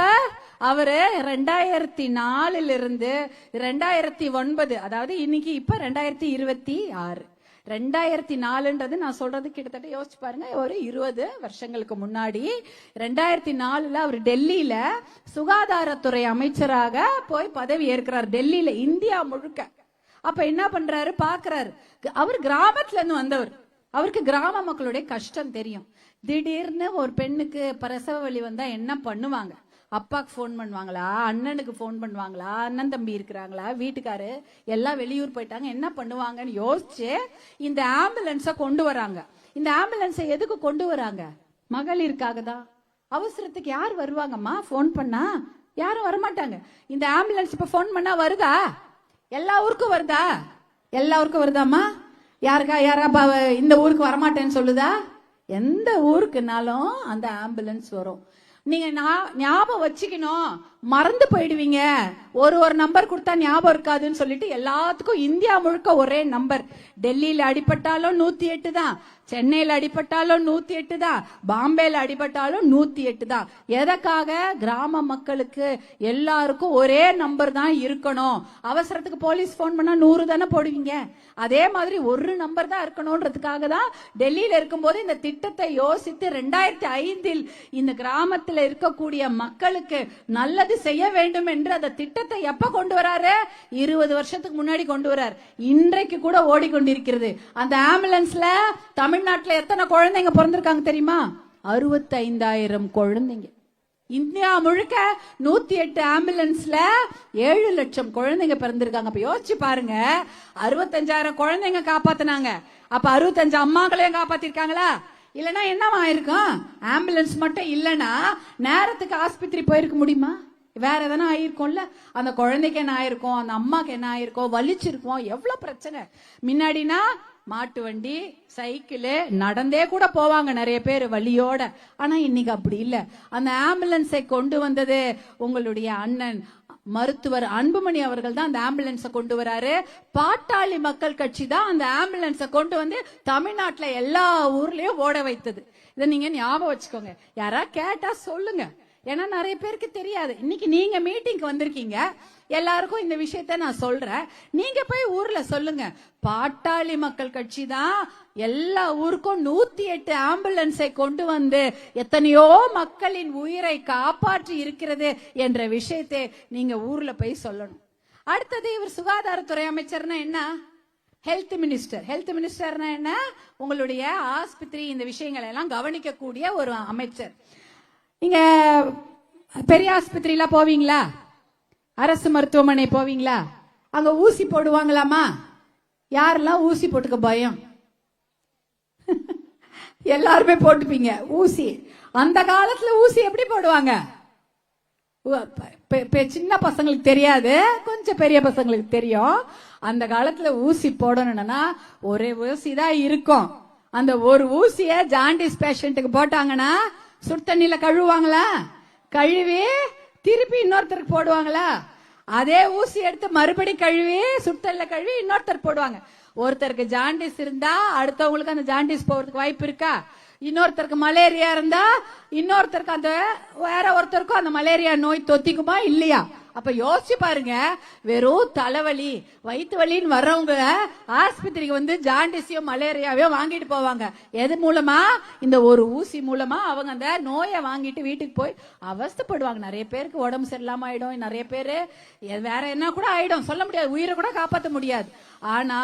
அவரு 2004 இருந்து 2009, அதாவது இன்னைக்கு இப்ப 2026. 2004ன்றது நான் சொல்றது கிட்டத்தட்ட யோசிச்சு பாருங்க, ஒரு 20 வருஷங்களுக்கு முன்னாடி. 2004 அவர் டெல்லியில சுகாதாரத்துறை அமைச்சராக போய் பதவி ஏற்கிறார். டெல்லியில, இந்தியா முழுக்க. அப்ப என்ன பண்றாரு? பாக்குறாரு. அவர் கிராமத்துல இருந்து வந்தவர். அவருக்கு கிராம மக்களுடைய கஷ்டம் தெரியும். திடீர்னு ஒரு பெண்ணுக்கு பிரசவ வலி வந்தா என்ன பண்ணுவாங்க? அப்பாக்கு ஃபோன் பண்ணுவாங்களா, அண்ணனுக்கு ஃபோன் பண்ணுவாங்களா, அண்ணன் தம்பி இருக்கிறாங்களா, வீட்டுக்காரு எல்லாம் வெளியூர் போயிட்டாங்க, என்ன பண்ணுவாங்கன்னு யோசிச்சு இந்த ஆம்புலன்ஸ கொண்டு வராங்க. இந்த ஆம்புலன்ஸை எதுக்கு கொண்டு வராங்க? மகளிருக்காக தான். அவசரத்துக்கு யார் வருவாங்கம்மா? ஃபோன் பண்ணா யாரும் வரமாட்டாங்க. இந்த ஆம்புலன்ஸ் இப்ப ஃபோன் பண்ணா வருதா? எல்லா ஊருக்கும் வருதா? எல்லா ஊருக்கும் வருதாமா? யாரா இந்த ஊருக்கு வரமாட்டேன்னு சொல்லுதா? எந்த ஊருக்குனாலும் அந்த ஆம்புலன்ஸ் வரும். நீங்க ஞாபகம் வச்சுக்கணும், மறந்து போயிடுவீங்க. ஒரு நம்பர் கொடுத்தா ஞாபகம் இருக்காதுன்னு சொல்லிட்டு எல்லாத்துக்கும் இந்தியா முழுக்க ஒரே நம்பர். டெல்லியில அடிபட்டாலும் 108 தான், சென்னையில அடிபட்டாலும் 108 தான், பாம்பேல அடிபட்டாலும் 108 தான். எதற்காக? கிராம மக்களுக்கு எல்லாருக்கும் ஒரே நம்பர் தான் இருக்கணும். அவசரத்துக்கு போலீஸ் போன் பண்ணா 100 தானே போடுவீங்க. அதே மாதிரி ஒரு நம்பர் தான் இருக்கணும்ன்றதுக்காக தான் டெல்லியில இருக்கும்போது இந்த திட்டத்தை யோசித்து 2005 இந்த கிராமத்துல இருக்கக்கூடிய மக்களுக்கு நல்லது செய்ய வேண்டும் என்று அந்த திட்டத்தை எப்ப கொண்டு வராரு? 20 வருஷத்துக்கு முன்னாடி கொண்டு வரார். இன்றைக்கு கூட ஓடிக்கொண்டிருக்கிறது. அந்த ஆம்புலன்ஸ்ல தமிழ்நாட்டுல எத்தனை குழந்தைங்க பிறந்திருக்காங்க தெரியுமா? 65,000 குழந்தைங்க. இந்தியா முழுக்க 108 ஆம்புலன்ஸ்ல 7 லட்சம் குழந்தைங்க பிறந்திருக்காங்க. அப்ப யோசிச்சு பாருங்க, 65,000 குழந்தைங்க காப்பாத்தினாங்க. அப்ப 65 அம்மாக்களையும் காப்பாத்திருக்காங்களா? இல்லனா என்னவா இருக்கும்? ஆம்புலன்ஸ் மட்டும் இல்லனா நேரத்துக்கு ஆஸ்பத்திரி போயிருக்க முடியுமா? வேற எதனா ஆயிருக்கும்ல. அந்த குழந்தைக்கு என்ன ஆயிருக்கும், அந்த அம்மாக்கு என்ன ஆயிருக்கும், வலிச்சிருக்கும், எவ்வளவு பிரச்சனை. முன்னாடினா மாட்டு வண்டி, சைக்கிள், நடந்தே கூட போவாங்க நிறைய பேர் வலியோட. ஆனா இன்னைக்கு அப்படி இல்ல. அந்த ஆம்புலன்ஸை கொண்டு வந்தது உங்களுடைய அண்ணன் மருத்துவர் அன்புமணி அவர்கள் தான் அந்த ஆம்புலன்ஸை கொண்டு வராரு. பாட்டாளி மக்கள் கட்சி தான் அந்த ஆம்புலன்ஸை கொண்டு வந்து தமிழ்நாட்டுல எல்லா ஊர்லயும் ஓட வைத்தது. இதை நீங்க ஞாபகம் வச்சுக்கோங்க. யாரா கேட்டா சொல்லுங்க, ஏன்னா நிறைய பேருக்கு தெரியாது. இன்னைக்கு நீங்க மீட்டிங்க்கு வந்திருக்கீங்க, எல்லாருக்கும் இந்த விஷயத்த நான் சொல்றேன். நீங்க போய் ஊர்ல சொல்லுங்க, பாட்டாளி மக்கள் கட்சி தான் எல்லா ஊருக்கும் 108 ஆம்புலன்ஸை கொண்டு வந்து எத்தனையோ மக்களின் உயிரை காப்பாற்றி இருக்கிறது என்ற விஷயத்தை நீங்க ஊர்ல போய் சொல்லணும். அடுத்தது, இவர் சுகாதாரத்துறை அமைச்சர்னா என்ன? Health minister. ஹெல்த் மினிஸ்டர்னா என்ன? உங்களுடைய ஆஸ்பத்திரி இந்த விஷயங்களை எல்லாம் கவனிக்கக்கூடிய ஒரு அமைச்சர். நீங்க பெரிய ஆஸ்பத்திரியில போவீங்களா? அரசு மருத்துவமனை போவீங்களா? அங்க ஊசி போடுவாங்களாமா? யாரெல்லாம் ஊசி போட்டுக்க பயம்? எல்லாருமே போட்டுப்பீங்க ஊசி. அந்த காலத்துல ஊசி எப்படி போடுவாங்க? சின்ன பசங்களுக்கு தெரியாது, கொஞ்சம் பெரிய பசங்களுக்கு தெரியும். அந்த காலத்துல ஊசி போடணும்னா ஒரே ஊசி தான் இருக்கும். அந்த ஒரு ஊசிய ஜாண்டிஸ் பேஷண்ட்டுக்கு போட்டாங்கன்னா சுடு தண்ணியில கழுவுவாங்களா? கழுவி திருப்பி இன்னொருத்தருக்கு போடுவாங்களா? அதே ஊசி எடுத்து மறுபடி கழுவி சுட்டல்ல கழுவி இன்னொருத்தர் போடுவாங்க. ஒருத்தருக்கு ஜாண்டிஸ் இருந்தா அடுத்தவங்களுக்கு அந்த ஜாண்டிஸ் போறதுக்கு வாய்ப்பு இருக்கா? இன்னொருத்தருக்கு மலேரியா இருந்தா இன்னொருத்தருக்கு அந்த வேற ஒருத்தருக்கும் அந்த மலேரியா நோய் தொத்திக்குமா இல்லையா? அப்ப யோசிச்சு பாருங்க, வெறும் தலைவலி வயிற்று வலின்னு வர்றவங்க ஆஸ்பத்திரிக்கு வந்து ஜாண்டிஸையும் மலேரியாவையும் வாங்கிட்டு போவாங்க. எது மூலமா? இந்த ஒரு ஊசி மூலமா அவங்க அந்த நோயை வாங்கிட்டு வீட்டுக்கு போய் அவஸ்தைப்படுவாங்க. நிறைய பேருக்கு உடம்பு சரியில்லாம ஆயிடும், நிறைய பேரு வேற என்ன கூட ஆயிடும், சொல்ல முடியாது, உயிரை கூட காப்பாற்ற முடியாது. ஆனா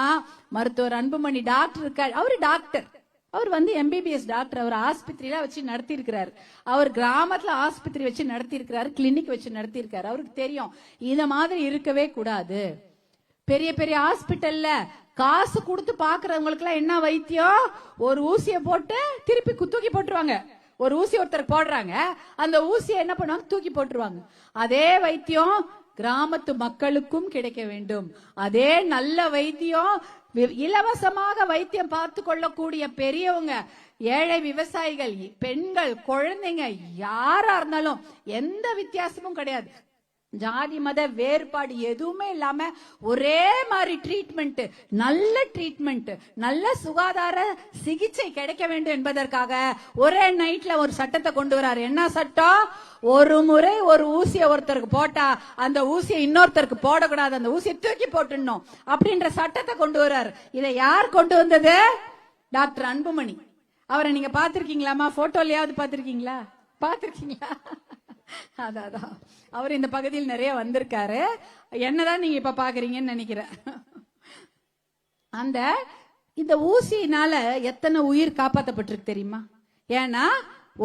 மருத்துவர் அன்புமணி டாக்டர் இருக்காரு. அவரு டாக்டர், அவர் வந்து MBBS டாக்டர். அவர் ஆஸ்பத்திரியில வச்சு நடத்தி இருக்கிறார். அவர் கிராமத்துல ஆஸ்பத்திரி வச்சு நடத்தி இருக்கிறாரு, கிளினிக் வச்சு நடத்தி இருக்காரு. அவருக்கு தெரியும் இந்த மாதிரி இருக்கவே கூடாது. பெரிய பெரிய ஹாஸ்பிட்டல்ல காசு கொடுத்து பாக்குறவங்களுக்கு எல்லாம் என்ன வைத்தியம்? ஒரு ஊசிய போட்டு திருப்பி தூக்கி போட்டுருவாங்க. ஒரு ஊசி ஒருத்தருக்கு போடுறாங்க, அந்த ஊசியை என்ன பண்ணுவாங்க? தூக்கி போட்டுருவாங்க. அதே வைத்தியம் கிராமத்து மக்களுக்கும் கிடைக்க வேண்டும். அதே நல்ல வைத்தியம் இலவசமாக வைத்தியம் பார்த்து கொள்ளக்கூடிய பெரியவங்க, ஏழை விவசாயிகள், பெண்கள், குழந்தைங்க, யாரா இருந்தாலும் எந்த வித்தியாசமும் கிடையாது. ஜாதி மத வேறுபாடு எதுவுமே இல்லாம ஒரே மாதிரி ட்ரீட்மெண்ட், நல்ல ட்ரீட்மெண்ட், நல்ல சுகாதார சிகிச்சை கிடைக்க வேண்டும் என்பதற்காக ஒரே நைட்ல ஒரு சட்டத்தை கொண்டு வராரு. என்ன சட்டம்? ஒரு முறை ஒரு ஊசியை ஒருத்தருக்கு போட்டா அந்த ஊசியை இன்னொருத்தருக்கு போடக்கூடாது, அந்த ஊசியை தூக்கி போட்டுடணும் அப்படின்ற சட்டத்தை கொண்டு வர்றாரு. இதை யார் கொண்டு வந்தது? டாக்டர் அன்புமணி. அவரை நீங்க பாத்திருக்கீங்களாமா? போட்டோலயாவது பாத்திருக்கீங்களா? பாத்திருக்கீங்களா? அதான் அவர் இந்த பகுதியில் நிறைய வந்திருக்காரு. என்னதான் நீங்க இப்ப பாக்குறீங்கன்னு நினைக்கிறேன். அந்த இந்த ஊசியினால எத்தனை உயிர் காப்பாற்றப்பட்டிருக்கு தெரியுமா? ஏன்னா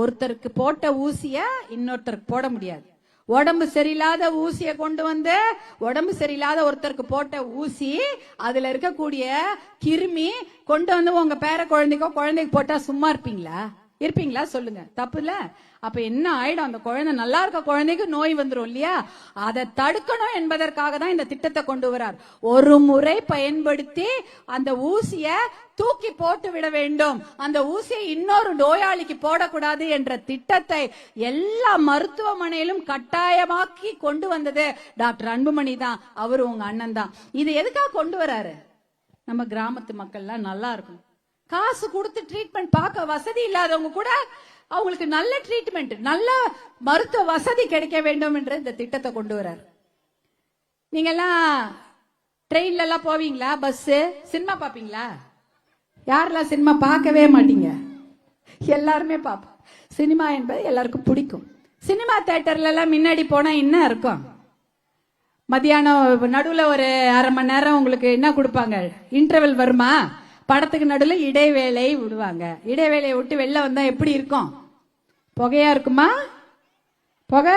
ஒருத்தருக்கு போட்ட ஊசிய இன்னொருத்தருக்கு போட முடியாது. உடம்பு சரியில்லாத ஊசியை கொண்டு வந்து உடம்பு சரியில்லாத ஒருத்தருக்கு போட்ட ஊசி அதுல இருக்கக்கூடிய கிருமி கொண்டு வந்து உங்க பேர குழந்தைக்கு போட்டா சும்மா இருப்பீங்களா சொல்லுங்க, தப்பு இல்ல? அப்ப என்ன ஆயிடும்? அந்த குழந்தை நல்லா இருக்க குழந்தைக்கு நோய் வந்துரும் இல்லையா? அதை தடுக்கணும் என்பதற்காக தான் இந்த திட்டத்தை கொண்டு வரார். ஒரு முறை பயன்படுத்தி அந்த ஊசிய தூக்கி போட்டு விட வேண்டும், அந்த ஊசியை இன்னொரு நோயாளிக்கு போடக்கூடாது என்ற திட்டத்தை எல்லா மருத்துவமனையிலும் கட்டாயமாக்கி கொண்டு வந்தது டாக்டர் அன்புமணி தான். அவரு உங்க அண்ணன் தான். இது எதுக்காக கொண்டு வராரு? நம்ம கிராமத்து மக்கள்லாம் நல்லா இருக்கும், காசு கொடுத்து ட்ரீட்மெண்ட் பார்க்க வசதி இல்லாதவங்க கூட அவங்களுக்கு நல்ல ட்ரீட்மெண்ட், நல்ல மருத்துவ வசதி கிடைக்க வேண்டும் என்ற இந்த திட்டத்தை கொண்டு வரார். நீங்க எல்லாம் ட்ரெயின்ல எல்லாம் போவீங்களா? பஸ், சினிமா பாப்பீங்களா? யாரெல்லாம் சினிமா பார்க்கவே மாட்டீங்க? எல்லாருமே பார்ப்போம். சினிமா என்பது எல்லாருக்கும் பிடிக்கும். சினிமா தியேட்டர்ல எல்லாம் முன்னாடி போனா என்ன இருக்கும்? மத்தியானம் நடுவுல ஒரு அரை மணி நேரம் உங்களுக்கு என்ன கொடுப்பாங்க? இன்டர்வல் வருமா? படத்துக்கு நடுவில் இடைவேளை விடுவாங்க. இடைவேளையை விட்டு வெளில வந்தா எப்படி இருக்கும்? புகையா இருக்குமா? புகை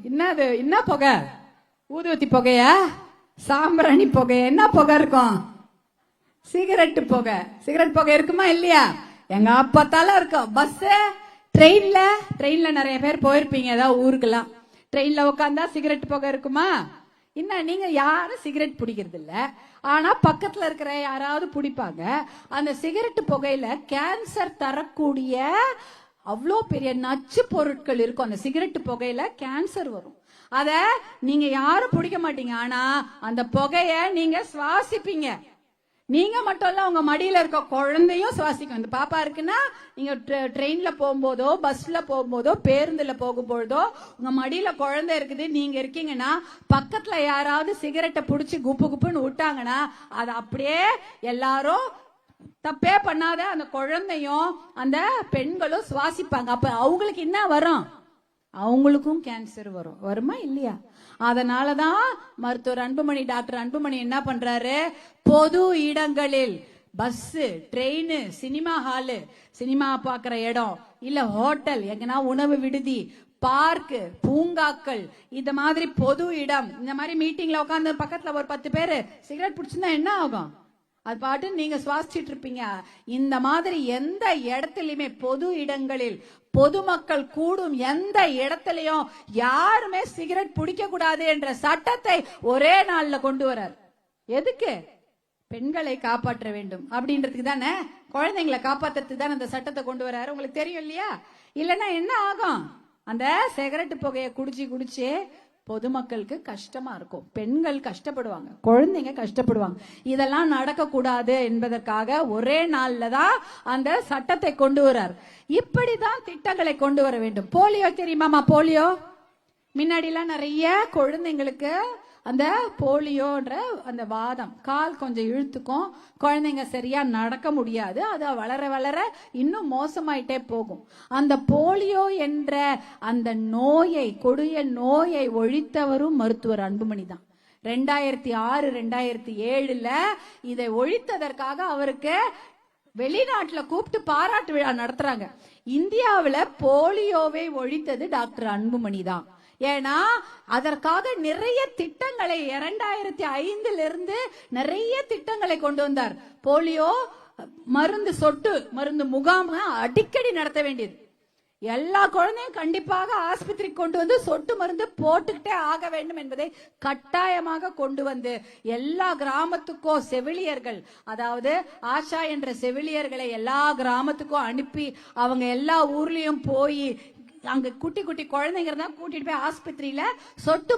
என்னது? என்ன புகை? ஊதுவத்தி புகையா? சாம்பிராணி புகையா? என்ன புகை இருக்கும்? சிகரெட் புகை. சிகரெட் புகை இருக்குமா இல்லையா? எங்க அப்பத்தால இருக்கும். பஸ், ட்ரெயின்ல நிறைய பேர் போயிருப்பீங்க ஏதாவது ஊருக்கெல்லாம். ட்ரெயின்ல உட்காந்தா சிகரெட் புகை இருக்குமா? என்ன, நீங்க யாரும் சிகரெட் பிடிக்கிறது இல்ல, ஆனா பக்கத்துல இருக்கிற யாராவது பிடிப்பாங்க. அந்த சிகரெட் புகையில கேன்சர் தரக்கூடிய அவ்வளோ பெரிய நச்சு பொருட்கள் இருக்கும். அந்த சிகரெட் புகையில கேன்சர் வரும். அத நீங்க யாரும் பிடிக்க மாட்டீங்க, ஆனா அந்த புகைய நீங்க சுவாசிப்பீங்க. நீங்க மட்டும் இல்ல, உங்க மடியில இருக்க குழந்தையும் சுவாசிக்கும். இந்த பாப்பா இருக்குன்னா நீங்க ட்ரெயின்ல போகும்போதோ, பஸ்ல போகும்போதோ, பேருந்துல போகும்போதோ உங்க மடியில குழந்தை இருக்குது, நீங்க இருக்கீங்கன்னா பக்கத்துல யாராவது சிகரெட்டை புடிச்சு குப்பு குப்புன்னு விட்டாங்கன்னா அது அப்படியே எல்லாரும் தப்பே பண்ணாத அந்த குழந்தையும் அந்த பெண்களும் சுவாசிப்பாங்க. அப்ப அவங்களுக்கு என்ன வரும்? அவங்களுக்கும் கேன்சர் வரும். வருமா இல்லையா? அதனாலதான் மருத்துவர் அன்புமணி, டாக்டர் அன்புமணி என்ன பண்றாரு? பொது இடங்களில் bus, train, cinema hall, cinema பாக்குற இடம், இல்ல ஹோட்டல், எங்கன்னா உணவு விடுதி, பார்க், பூங்காக்கள், இந்த மாதிரி பொது இடம், இந்த மாதிரி மீட்டிங்ல உட்காந்து பக்கத்துல ஒரு 10 பேரு சிகரெட் பிடிச்சிருந்தா என்ன ஆகும்? அது பாட்டு நீங்க சுவாசிச்சுட்டு இருப்பீங்க. இந்த மாதிரி எந்த இடத்துலயுமே பொது இடங்களில் பொதுமக்கள் கூடும் எந்த இடத்துலயும் யாருமே சிகரெட் பிடிக்க கூடாது என்ற சட்டத்தை ஒரே நாள்ல கொண்டு வரார். எதுக்கு? பெண்களை காப்பாற்ற வேண்டும் அப்படின்றதுக்கு தானே, குழந்தைங்களை காப்பாற்றுறதுக்கு தானே அந்த சட்டத்தை கொண்டு வராரு. உங்களுக்கு தெரியும் இல்லையா? இல்லைன்னா என்ன ஆகும்? அந்த சிகரெட் புகையை குடிச்சு பொதுமக்களுக்கு கஷ்டமா இருக்கும், பெண்கள் கஷ்டப்படுவாங்க, குழந்தைங்க கஷ்டப்படுவாங்க. இதெல்லாம் நடக்க கூடாது என்பதற்காக ஒரே நாள்ல தான் அந்த சட்டத்தை கொண்டு வரார். இப்படிதான் திட்டங்களை கொண்டு வர வேண்டும். போலியோ தெரியுமாமா? போலியோ முன்னாடி எல்லாம் நிறைய குழந்தைங்களுக்கு அந்த போலியோன்ற அந்த வாதம், கால் கொஞ்சம் இழுத்துக்கும், குழந்தைங்க சரியா நடக்க முடியாது, அது வளர வளர இன்னும் மோசமாயிட்டே போகும். அந்த போலியோ என்ற அந்த நோயை, கொடிய நோயை ஒழித்தவரும் மருத்துவர் அன்புமணி தான். 2006, 2007 இதை ஒழித்ததற்காக அவருக்கு வெளிநாட்டுல கூப்பிட்டு பாராட்டு விழா நடத்துறாங்க. இந்தியாவுல போலியோவை ஒழித்தது டாக்டர் அன்புமணி தான். ஏன்னா அதற்காக நிறைய திட்டங்களை 2005 இருந்து நிறைய திட்டங்களை கொண்டு வந்தார். போலியோ மருந்து, சொட்டு மருந்து முகாம் அடிக்கடி நடத்த வேண்டியது. எல்லா குழந்தையும் கண்டிப்பாக ஆஸ்பத்திரிக்கு கொண்டு வந்து சொட்டு மருந்து போட்டுக்கிட்டே ஆக வேண்டும் என்பதை கட்டாயமாக கொண்டு வந்து எல்லா கிராமத்துக்கும் செவிலியர்கள், அதாவது ஆஷா என்ற செவிலியர்களை எல்லா கிராமத்துக்கும் அனுப்பி அவங்க எல்லா ஊர்லயும் போய் அங்க குட்டி குட்டி குழந்தைங்க இருந்தா கூட்டிட்டு போய் ஆஸ்பத்திரியில சொட்டு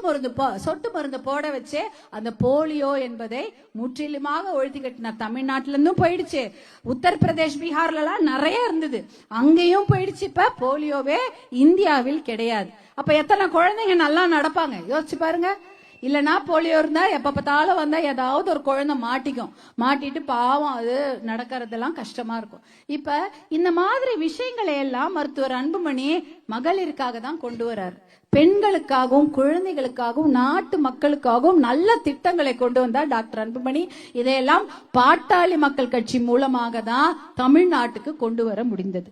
மருந்து போட வச்சு அந்த போலியோ என்பதை முற்றிலுமாக ஒழித்து கட்டினார். தமிழ்நாட்டில இருந்தும் போயிடுச்சு, உத்தரப்பிரதேஷ், பீகார்ல எல்லாம் நிறைய இருந்தது, அங்கேயும் போயிடுச்சு. இப்ப போலியோவே இந்தியாவில் கிடையாது. அப்ப எத்தனை குழந்தைங்க நல்லா நடப்பாங்க யோசிச்சு பாருங்க. இல்லைன்னா போலியோ இருந்தா எப்ப பார்த்தாலும் வந்தா ஏதாவது ஒரு குழந்தை மாட்டிட்டு பாவம் அது நடக்கிறதெல்லாம் கஷ்டமா இருக்கும். இப்ப இந்த மாதிரி விஷயங்களை எல்லாம் மருத்துவர் அன்புமணி மகளிருக்காக தான் கொண்டு வர்றாரு. பெண்களுக்காகவும் குழந்தைகளுக்காகவும் நாட்டு மக்களுக்காகவும் நல்ல திட்டங்களை கொண்டு வந்தார் டாக்டர் அன்புமணி. இதையெல்லாம் பாட்டாளி மக்கள் கட்சி மூலமாக தான் தமிழ்நாட்டுக்கு கொண்டு வர முடிந்தது.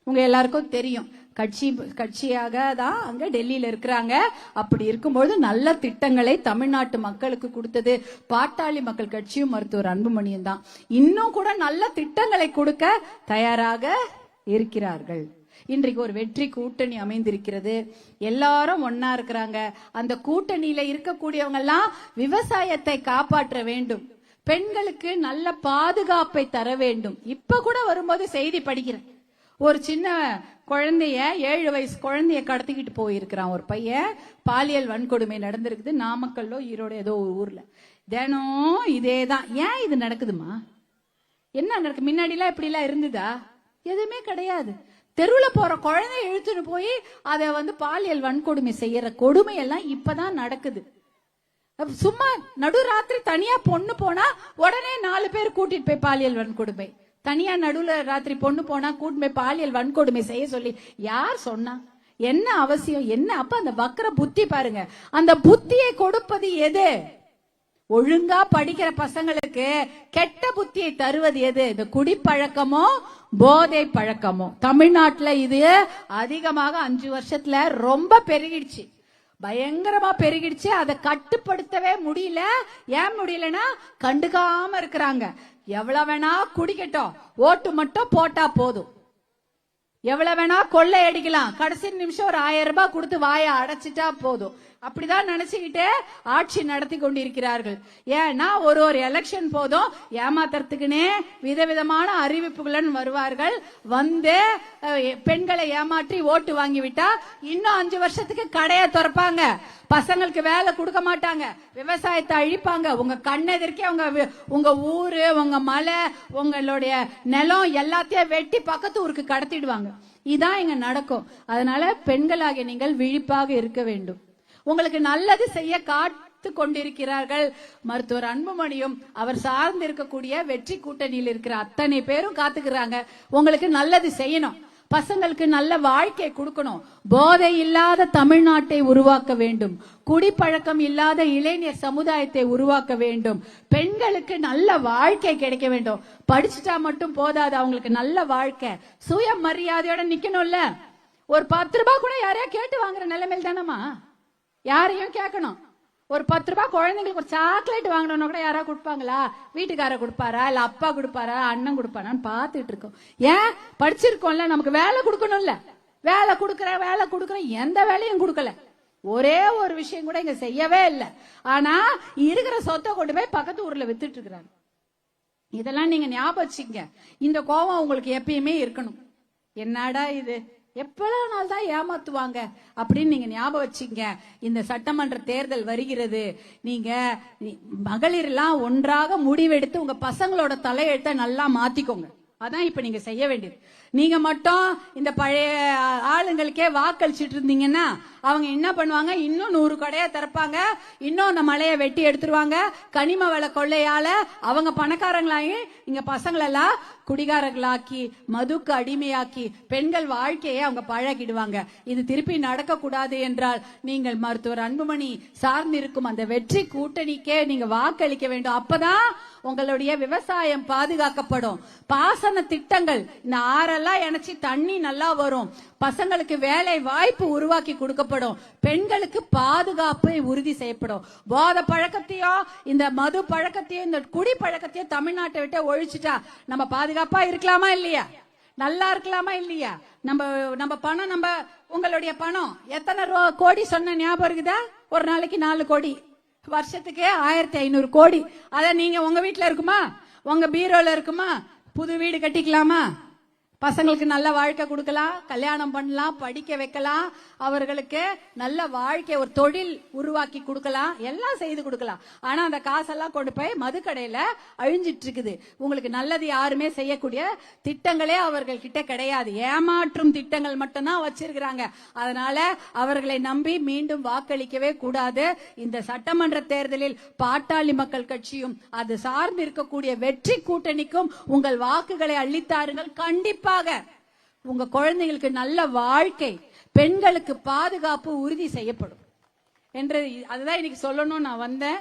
உங்க எல்லாருக்கும் தெரியும், கட்சியாக தான் அங்க டெல்லியில இருக்கிறாங்க. அப்படி இருக்கும்போது நல்ல திட்டங்களை தமிழ்நாட்டு மக்களுக்கு கொடுத்தது பாட்டாளி மக்கள் கட்சியும் மருத்துவர் அன்புமணியும் தான். இன்னும் கூட நல்ல திட்டங்களை கொடுக்க தயாராக இருக்கிறார்கள். இன்றைக்கு ஒரு வெற்றி கூட்டணி அமைந்திருக்கிறது. எல்லாரும் ஒன்னா இருக்கிறாங்க. அந்த கூட்டணியில இருக்கக்கூடியவங்க எல்லாம் விவசாயத்தை காப்பாற்ற வேண்டும், பெண்களுக்கு நல்ல பாதுகாப்பை தர வேண்டும். இப்ப கூட வரும்போது செய்தி படிக்கிறேன், ஒரு சின்ன குழந்தைய 7 வயசு குழந்தைய கடத்திக்கிட்டு போயிருக்கிறான் ஒரு பையன். பாலியல் வன்கொடுமை நடந்திருக்குது நாமக்கல்லோ ஈரோடு ஏதோ ஒரு ஊர்ல. தினம் இதேதான். ஏன் இது நடக்குதுமா? என்ன நடக்கு? முன்னாடிலாம் இப்படி எல்லாம் இருந்ததா? எதுவுமே கிடையாது. தெருவுல போற குழந்தைய இழுத்துட்டு போய் அதை பாலியல் வன்கொடுமை செய்யற கொடுமை எல்லாம் இப்பதான் நடக்குது. சும்மா நடுராத்திரி தனியா பொண்ணு போனா உடனே 4 பேர் கூட்டிட்டு போய் பாலியல் வன்கொடுமை. தனியா நடுவுல ராத்திரி பொண்ணு போனா கூட்டு போய் பாலியல் வன்கொடுமை செய்ய சொல்லி யார் சொன்னா? என்ன அவசியம் என்ன? அப்ப அந்த வக்கர புத்தி பாருங்க. அந்த புத்தியை கொடுப்பது எது? ஒழுங்கா படிக்கிற பசங்களுக்கு கெட்ட புத்தியை தருவது எது? இந்த குடிப்பழக்கமோ போதை பழக்கமோ? தமிழ்நாட்டுல இது அதிகமாக 5 வருஷத்துல ரொம்ப பெருகிடுச்சு, பயங்கரமா பெருகிடுச்சு. அதை கட்டுப்படுத்தவே முடியல. ஏன் முடியலன்னா கண்டுக்காம இருக்கிறாங்க. எவ்வளவு வேணா குடிக்கட்டும், ஓட்டு மட்டும் போட்டா போதும். எவ்வளவு வேணா கொள்ளை அடிக்கலாம், கடைசி நிமிஷம் ஒரு 1000 ரூபாய் கொடுத்து வாயை அடைச்சிட்டா போதும். அப்படிதான் நினைச்சுக்கிட்டு ஆட்சி நடத்தி கொண்டிருக்கிறார்கள். ஏன்னா ஒரு எலெக்ஷன் போதும் ஏமாத்துறதுக்குன்னே விதவிதமான அறிவிப்புகளுடன் வருவார்கள். பெண்களை ஏமாற்றி ஓட்டு வாங்கி விட்டா இன்னும் 5 வருஷத்துக்கு கடையை திறப்பாங்க, பசங்களுக்கு வேலை கொடுக்க மாட்டாங்க, விவசாயத்தை அழிப்பாங்க. உங்க கண்ணெதிர்க்கே உங்க ஊரு, உங்க மலை, உங்களுடைய நிலம் எல்லாத்தையும் வெட்டி பக்கத்து ஊருக்கு கடத்திடுவாங்க. இதான் இங்க நடக்கும். அதனால பெண்களாகிய நீங்கள் விழிப்பாக இருக்க வேண்டும். உங்களுக்கு நல்லது செய்ய காத்து கொண்டிருக்கிறார்கள் மருத்துவர் அன்புமணியும் அவர் சார்ந்து இருக்கக்கூடிய வெற்றி கூட்டணியில் இருக்கிற அத்தனை பேரும் காத்துக்கிறாங்க. உங்களுக்கு நல்லது செய்யணும், பசங்களுக்கு நல்ல வாழ்க்கை கொடுக்கணும், போதை இல்லாத தமிழ்நாட்டை உருவாக்க வேண்டும், குடிப்பழக்கம் இல்லாத இளைஞர் சமுதாயத்தை உருவாக்க வேண்டும், பெண்களுக்கு நல்ல வாழ்க்கை கிடைக்க வேண்டும். படிச்சுட்டா மட்டும் போதாது, அவங்களுக்கு நல்ல வாழ்க்கை, சுய மரியாதையோட நிக்கணும்ல. ஒரு 10 ரூபாய் கூட யாரையா கேட்டு வாங்குற நிலைமையில் தானம்மா யாரையும் கேட்கணும். ஒரு 10 ரூபாய் குழந்தைங்களுக்கு ஒரு சாக்லேட் வாங்கணும்னா கூட யாரா கொடுப்பாங்களா? வீட்டுக்கார கொடுப்பாரா, இல்ல அப்பா கொடுப்பாரா, அண்ணன் கொடுப்பாரான்னு பாத்துட்டு இருக்கோம். ஏன்? படிச்சிருக்கோம்ல, நமக்கு வேலை கொடுக்கணும்ல. வேலை கொடுக்கற எந்த வேலையும் கொடுக்கல. ஒரே ஒரு விஷயம் கூட இங்க செய்யவே இல்லை. ஆனா இருக்கிற சொத்தை கொண்டு போய் பக்கத்து ஊர்ல வித்துட்டு இருக்கிறாங்க. இதெல்லாம் நீங்க ஞாபகம் வச்சுங்க. இந்த கோபம் உங்களுக்கு எப்பயுமே இருக்கணும். என்னடா இது, எப்பெல்லாம் நாள் தான் ஏமாத்துவாங்க அப்படின்னு நீங்க ஞாபகம் வச்சுங்க. இந்த சட்டமன்ற தேர்தல் வருகிறது. நீங்க மகளிர் எல்லாம் ஒன்றாக முடிவெடுத்து உங்க பசங்களோட தலையெழுத்தை நல்லா மாத்திக்கோங்க. அதான் இப்ப நீங்க செய்ய வேண்டியது. நீங்க மட்டும் இந்த பழைய ஆளுங்களுக்கே வாக்களிச்சுட்டு இருந்தீங்கன்னா அவங்க என்ன பண்ணுவாங்க? இன்னும் 100 கடையை திறப்பாங்க, இன்னும் அந்த மலையை வெட்டி எடுத்துருவாங்க. கனிம வள கொள்ளையால அவங்க பணக்காரங்களாகி இங்க பசங்களெல்லாம் குடிகாரர்களாக்கி மதுக்கு அடிமையாக்கி பெண்கள் வாழ்க்கையை அவங்க பழகிடுவாங்க. இது திருப்பி நடக்க கூடாது என்றால் நீங்கள் மருத்துவர் அன்புமணி சார்ந்திருக்கும் அந்த வெற்றி கூட்டணிக்கே நீங்க வாக்களிக்க வேண்டும். அப்பதான் உங்களுடைய விவசாயம் பாதுகாக்கப்படும். பாசன திட்டங்கள், இந்த ஆறெல்லாம் இணைச்சி தண்ணி நல்லா வரும், பசங்களுக்கு வேலை வாய்ப்பு உருவாக்கி கொடுக்கப்படும், பெண்களுக்கு பாதுகாப்பு உறுதி செய்யப்படும். போதை பழக்கத்தையும் இந்த மது பழக்கத்தையும் இந்த குடி பழக்கத்தையும் தமிழ்நாட்டை விட்டு ஒழிச்சுட்டா நம்ம பாதுகாப்பா இருக்கலாமா இல்லையா? நல்லா இருக்கலாமா இல்லையா? நம்ம பணம், உங்களுடைய பணம் எத்தனை கோடி சொன்ன ஞாபகம் இருக்குதா? ஒரு நாளைக்கு 4 கோடி, வருஷத்துக்கு 1500 கோடி. அத நீங்க உங்க வீட்டுல இருக்குமா? உங்க பீரோல இருக்குமா? புது வீடு கட்டிக்கலாமா? பசங்களுக்கு நல்ல வாழ்க்கை கொடுக்கலாம், கல்யாணம் பண்ணலாம், படிக்க வைக்கலாம், அவர்களுக்கு நல்ல வாழ்க்கை, ஒரு தொழில் உருவாக்கி கொடுக்கலாம், எல்லாம் செய்து கொடுக்கலாம். ஆனா அந்த காசெல்லாம் கொண்டு போய் மதுக்கடையில அழிஞ்சிட்டு இருக்குது. உங்களுக்கு நல்லது யாருமே செய்யக்கூடிய திட்டங்களே அவர்கள் கிட்ட கிடையாது. ஏமாற்றும் திட்டங்கள் மட்டும்தான் வச்சிருக்கிறாங்க. அதனால அவர்களை நம்பி மீண்டும் வாக்களிக்கவே கூடாது. இந்த சட்டமன்ற தேர்தலில் பாட்டாளி மக்கள் கட்சியும் அது சார்ந்து இருக்கக்கூடிய வெற்றி கூட்டணிக்கும் உங்கள் வாக்குகளை அள்ளித்தாருங்கள். கண்டிப்பாக உங்க குழந்தைகளுக்கு நல்ல வாழ்க்கை, பெண்களுக்கு பாதுகாப்பு உறுதி செய்யப்படும் என்று அதுதான் இன்னைக்கு சொல்லணும் நான் வந்தேன்.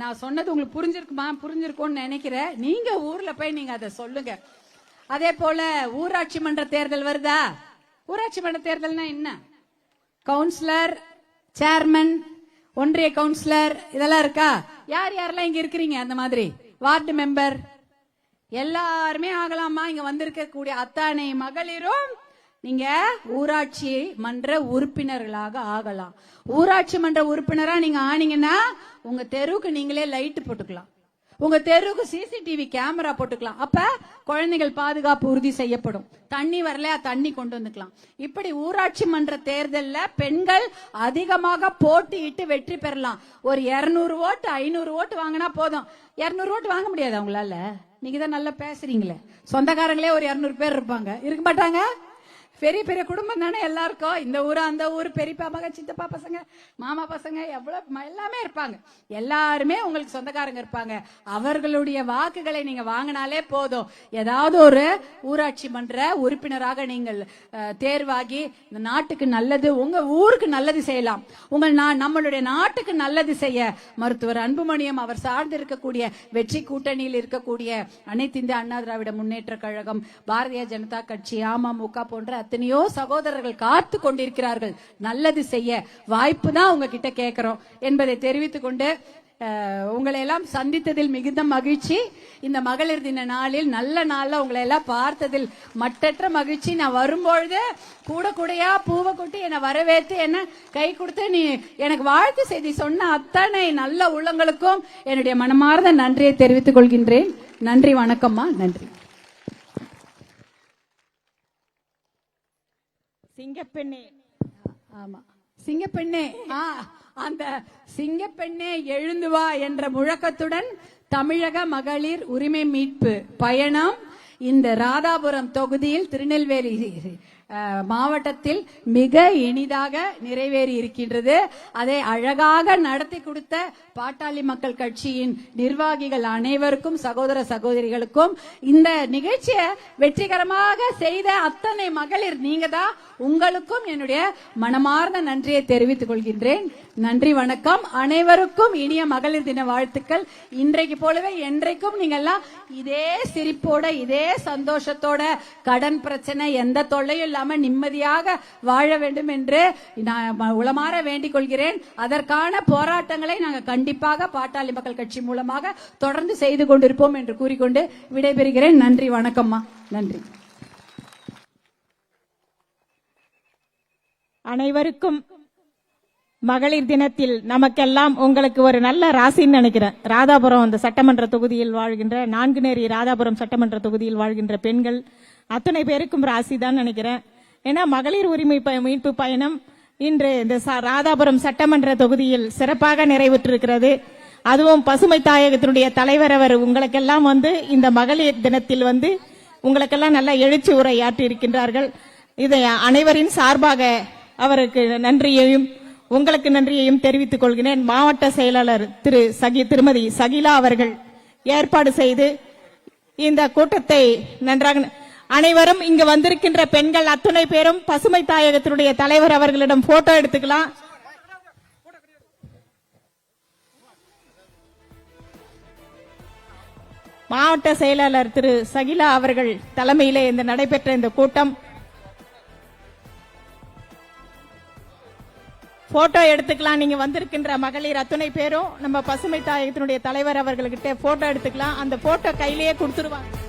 நான் சொன்னது உங்களுக்கு புரிஞ்சிருக்கும்னு நினைக்கிறேன். நீங்க ஊர்ல போய் நீங்க அதை சொல்லுங்க. அதே போல ஊராட்சி மன்ற தேர்தல் வருதா? ஊராட்சி மன்ற தேர்தல்னா என்ன? கவுன்சிலர், சேர்மன், ஒன்றிய கவுன்சிலர் இதெல்லாம் இருக்கா? யார் யாரெல்லாம் இங்க இருக்கிறீங்க? அந்த மாதிரி வார்டு மெம்பர் எல்லாருமே ஆகலாமா? இங்க வந்திருக்க கூடிய அத்தனை மகளிரும் நீங்க ஊராட்சி மன்ற உறுப்பினர்களாக ஆகலாம். ஊராட்சி மன்ற உறுப்பினரா நீங்க ஆனீங்கன்னா உங்க தெருவுக்கு நீங்களே லைட் போட்டுக்கலாம், உங்க தெருவுக்கு சிசிடிவி கேமரா போட்டுக்கலாம். அப்ப குழந்தைகள் பாதுகாப்பு உறுதி செய்யப்படும். தண்ணி வரல, தண்ணி கொண்டு வந்துக்கலாம். இப்படி ஊராட்சி மன்ற தேர்தல்ல பெண்கள் அதிகமாக போட்டியிட்டு வெற்றி பெறலாம். ஒரு 200 ஓட்டு 500 ஓட்டு வாங்கினா போதும். 200 ஓட்டு வாங்க முடியாது அவங்களால. நீங்க தான் நல்லா பேசுறீங்களே. சொந்தக்காரங்களே ஒரு 200 பேர் இருப்பாங்க, இருக்க மாட்டாங்க? பெரிய பெரிய குடும்பம் தானே எல்லாருக்கும். இந்த ஊரு அந்த ஊர், பெரியப்பா மக, சித்தப்பா பசங்க, மாமா பசங்க, எவ்வளவு எல்லாமே இருப்பாங்க. எல்லாருமே உங்களுக்கு சொந்தக்காரங்க இருப்பாங்க. அவர்களுடைய வாக்குகளை நீங்க வாங்கினாலே போதும். ஏதாவது ஒரு ஊராட்சி மன்ற உறுப்பினராக நீங்கள் தேர்வாகி இந்த நாட்டுக்கு நல்லது, உங்க ஊருக்கு நல்லது செய்யலாம். நம்மளுடைய நாட்டுக்கு நல்லது செய்ய மருத்துவர் அன்புமணியம் அவர் சார்ந்து இருக்கக்கூடிய வெற்றி கூட்டணியில் இருக்கக்கூடிய அனைத்து இந்திய அண்ணா திராவிட முன்னேற்ற கழகம், பாரதிய ஜனதா கட்சி, அமமுக போன்ற எத்தனையோ சகோதரர்கள் காத்து கொண்டிருக்கிறார்கள். நல்லது செய்ய வாய்ப்பு தான் உங்ககிட்ட கேட்கிறோம் என்பதை தெரிவித்துக் கொண்டு உங்களை எல்லாம் சந்தித்ததில் மிகுந்த மகிழ்ச்சி. இந்த மகளிர் தின நாளில் நல்ல நாள்ல உங்களை எல்லாம் பார்த்ததில் மட்டற்ற மகிழ்ச்சி. நான் வரும்பொழுது கூட கூடையா பூவை கொட்டி என்னை வரவேற்று என்ன கை கொடுத்து நீ எனக்கு வாழ்த்து செய்தி சொன்ன அத்தனை நல்ல உள்ளங்களுக்கும் என்னுடைய மனமார்ந்த நன்றியை தெரிவித்துக் கொள்கின்றேன். நன்றி, வணக்கம்மா. நன்றி. சிங்கப்பெண்ணே, ஆமா சிங்கப்பெண்ணே, அந்த சிங்கப்பெண்ணே எழுந்து வா என்ற முழக்கத்துடன் தமிழக மகளிர் உரிமை மீட்பு பயணம் இந்த ராதாபுரம் தொகுதியில் திருநெல்வேலி மாவட்டத்தில் மிக இனிதாக நிறைவேறி இருக்கின்றது. அதை அழகாக நடத்தி கொடுத்த பாட்டாளி மக்கள் கட்சியின் நிர்வாகிகள் அனைவருக்கும், சகோதர சகோதரிகளுக்கும், இந்த நிகழ்ச்சியை வெற்றிகரமாக செய்த அத்தனை மகளிர் நீங்க தான், உங்களுக்கும் என்னுடைய மனமார்ந்த நன்றியை தெரிவித்துக் கொள்கின்றேன். நன்றி, வணக்கம். அனைவருக்கும் இனிய மகளிர் தின வாழ்த்துக்கள். இன்றைக்கு போலவே என்றைக்கும் நீங்க எல்லாம் இதே சிரிப்போட, இதே சந்தோஷத்தோட, கடன் பிரச்சனை எந்த தொல்லையும் இல்லாம நிம்மதியாக வாழ வேண்டும் என்று நான் உளமாற வேண்டிக் கொள்கிறேன். அதற்கான போராட்டங்களை நாங்கள் கண்டிப்பாக பாட்டாளி மக்கள் கட்சி மூலமாக தொடர்ந்து செய்து கொண்டிருப்போம் என்று கூறிக்கொண்டு விடைபெறுகிறேன். நன்றி, வணக்கம்மா. நன்றி. அனைவருக்கும் மகளிர் தினத்தில் நமக்கெல்லாம் உங்களுக்கு ஒரு நல்ல ராசின்னு நினைக்கிறேன். ராதாபுரம் அந்த சட்டமன்ற தொகுதியில் வாழ்கின்ற, நான்குநேரி ராதாபுரம் சட்டமன்ற தொகுதியில் வாழ்கின்ற பெண்கள் அத்தனை பேருக்கும் ராசி தான் நினைக்கிறேன். ஏன்னா மகளிர் உரிமை மீட்பு பயணம் இன்று இந்த ராதாபுரம் சட்டமன்ற தொகுதியில் சிறப்பாக நிறைவேற்றிருக்கிறது. அதுவும் பசுமை தாயகத்தினுடைய தலைவர் அவர் உங்களுக்கெல்லாம் இந்த மகளிர் தினத்தில் உங்களுக்கெல்லாம் நல்ல எழுச்சி உரையாற்றி இருக்கின்றார்கள். இதை அனைவரின் சார்பாக அவருக்கு நன்றியையும் உங்களுக்கு நன்றியையும் தெரிவித்துக் கொள்கிறேன். மாவட்ட செயலாளர் திருமதி சகிலா அவர்கள் ஏற்பாடு செய்து இந்த கூட்டத்தை நன்றாக, அனைவரும் இங்கு வந்திருக்கின்ற பெண்கள் அத்துணை பேரும் பசுமை தாயகத்தினுடைய தலைவர் அவர்களிடம் போட்டோ எடுத்துக்கலாம். மாவட்ட செயலாளர் திரு சகிலா அவர்கள் தலைமையிலே இந்த நடைபெற்ற இந்த கூட்டம், போட்டோ எடுத்துக்கலாம். நீங்க வந்திருக்கின்ற மகளிர் அத்துணை பேரும் நம்ம பசுமை தாயகத்தினுடைய தலைவர் அவர்கள்கிட்ட போட்டோ எடுத்துக்கலாம். அந்த போட்டோ கையிலேயே கொடுத்துருவாங்க.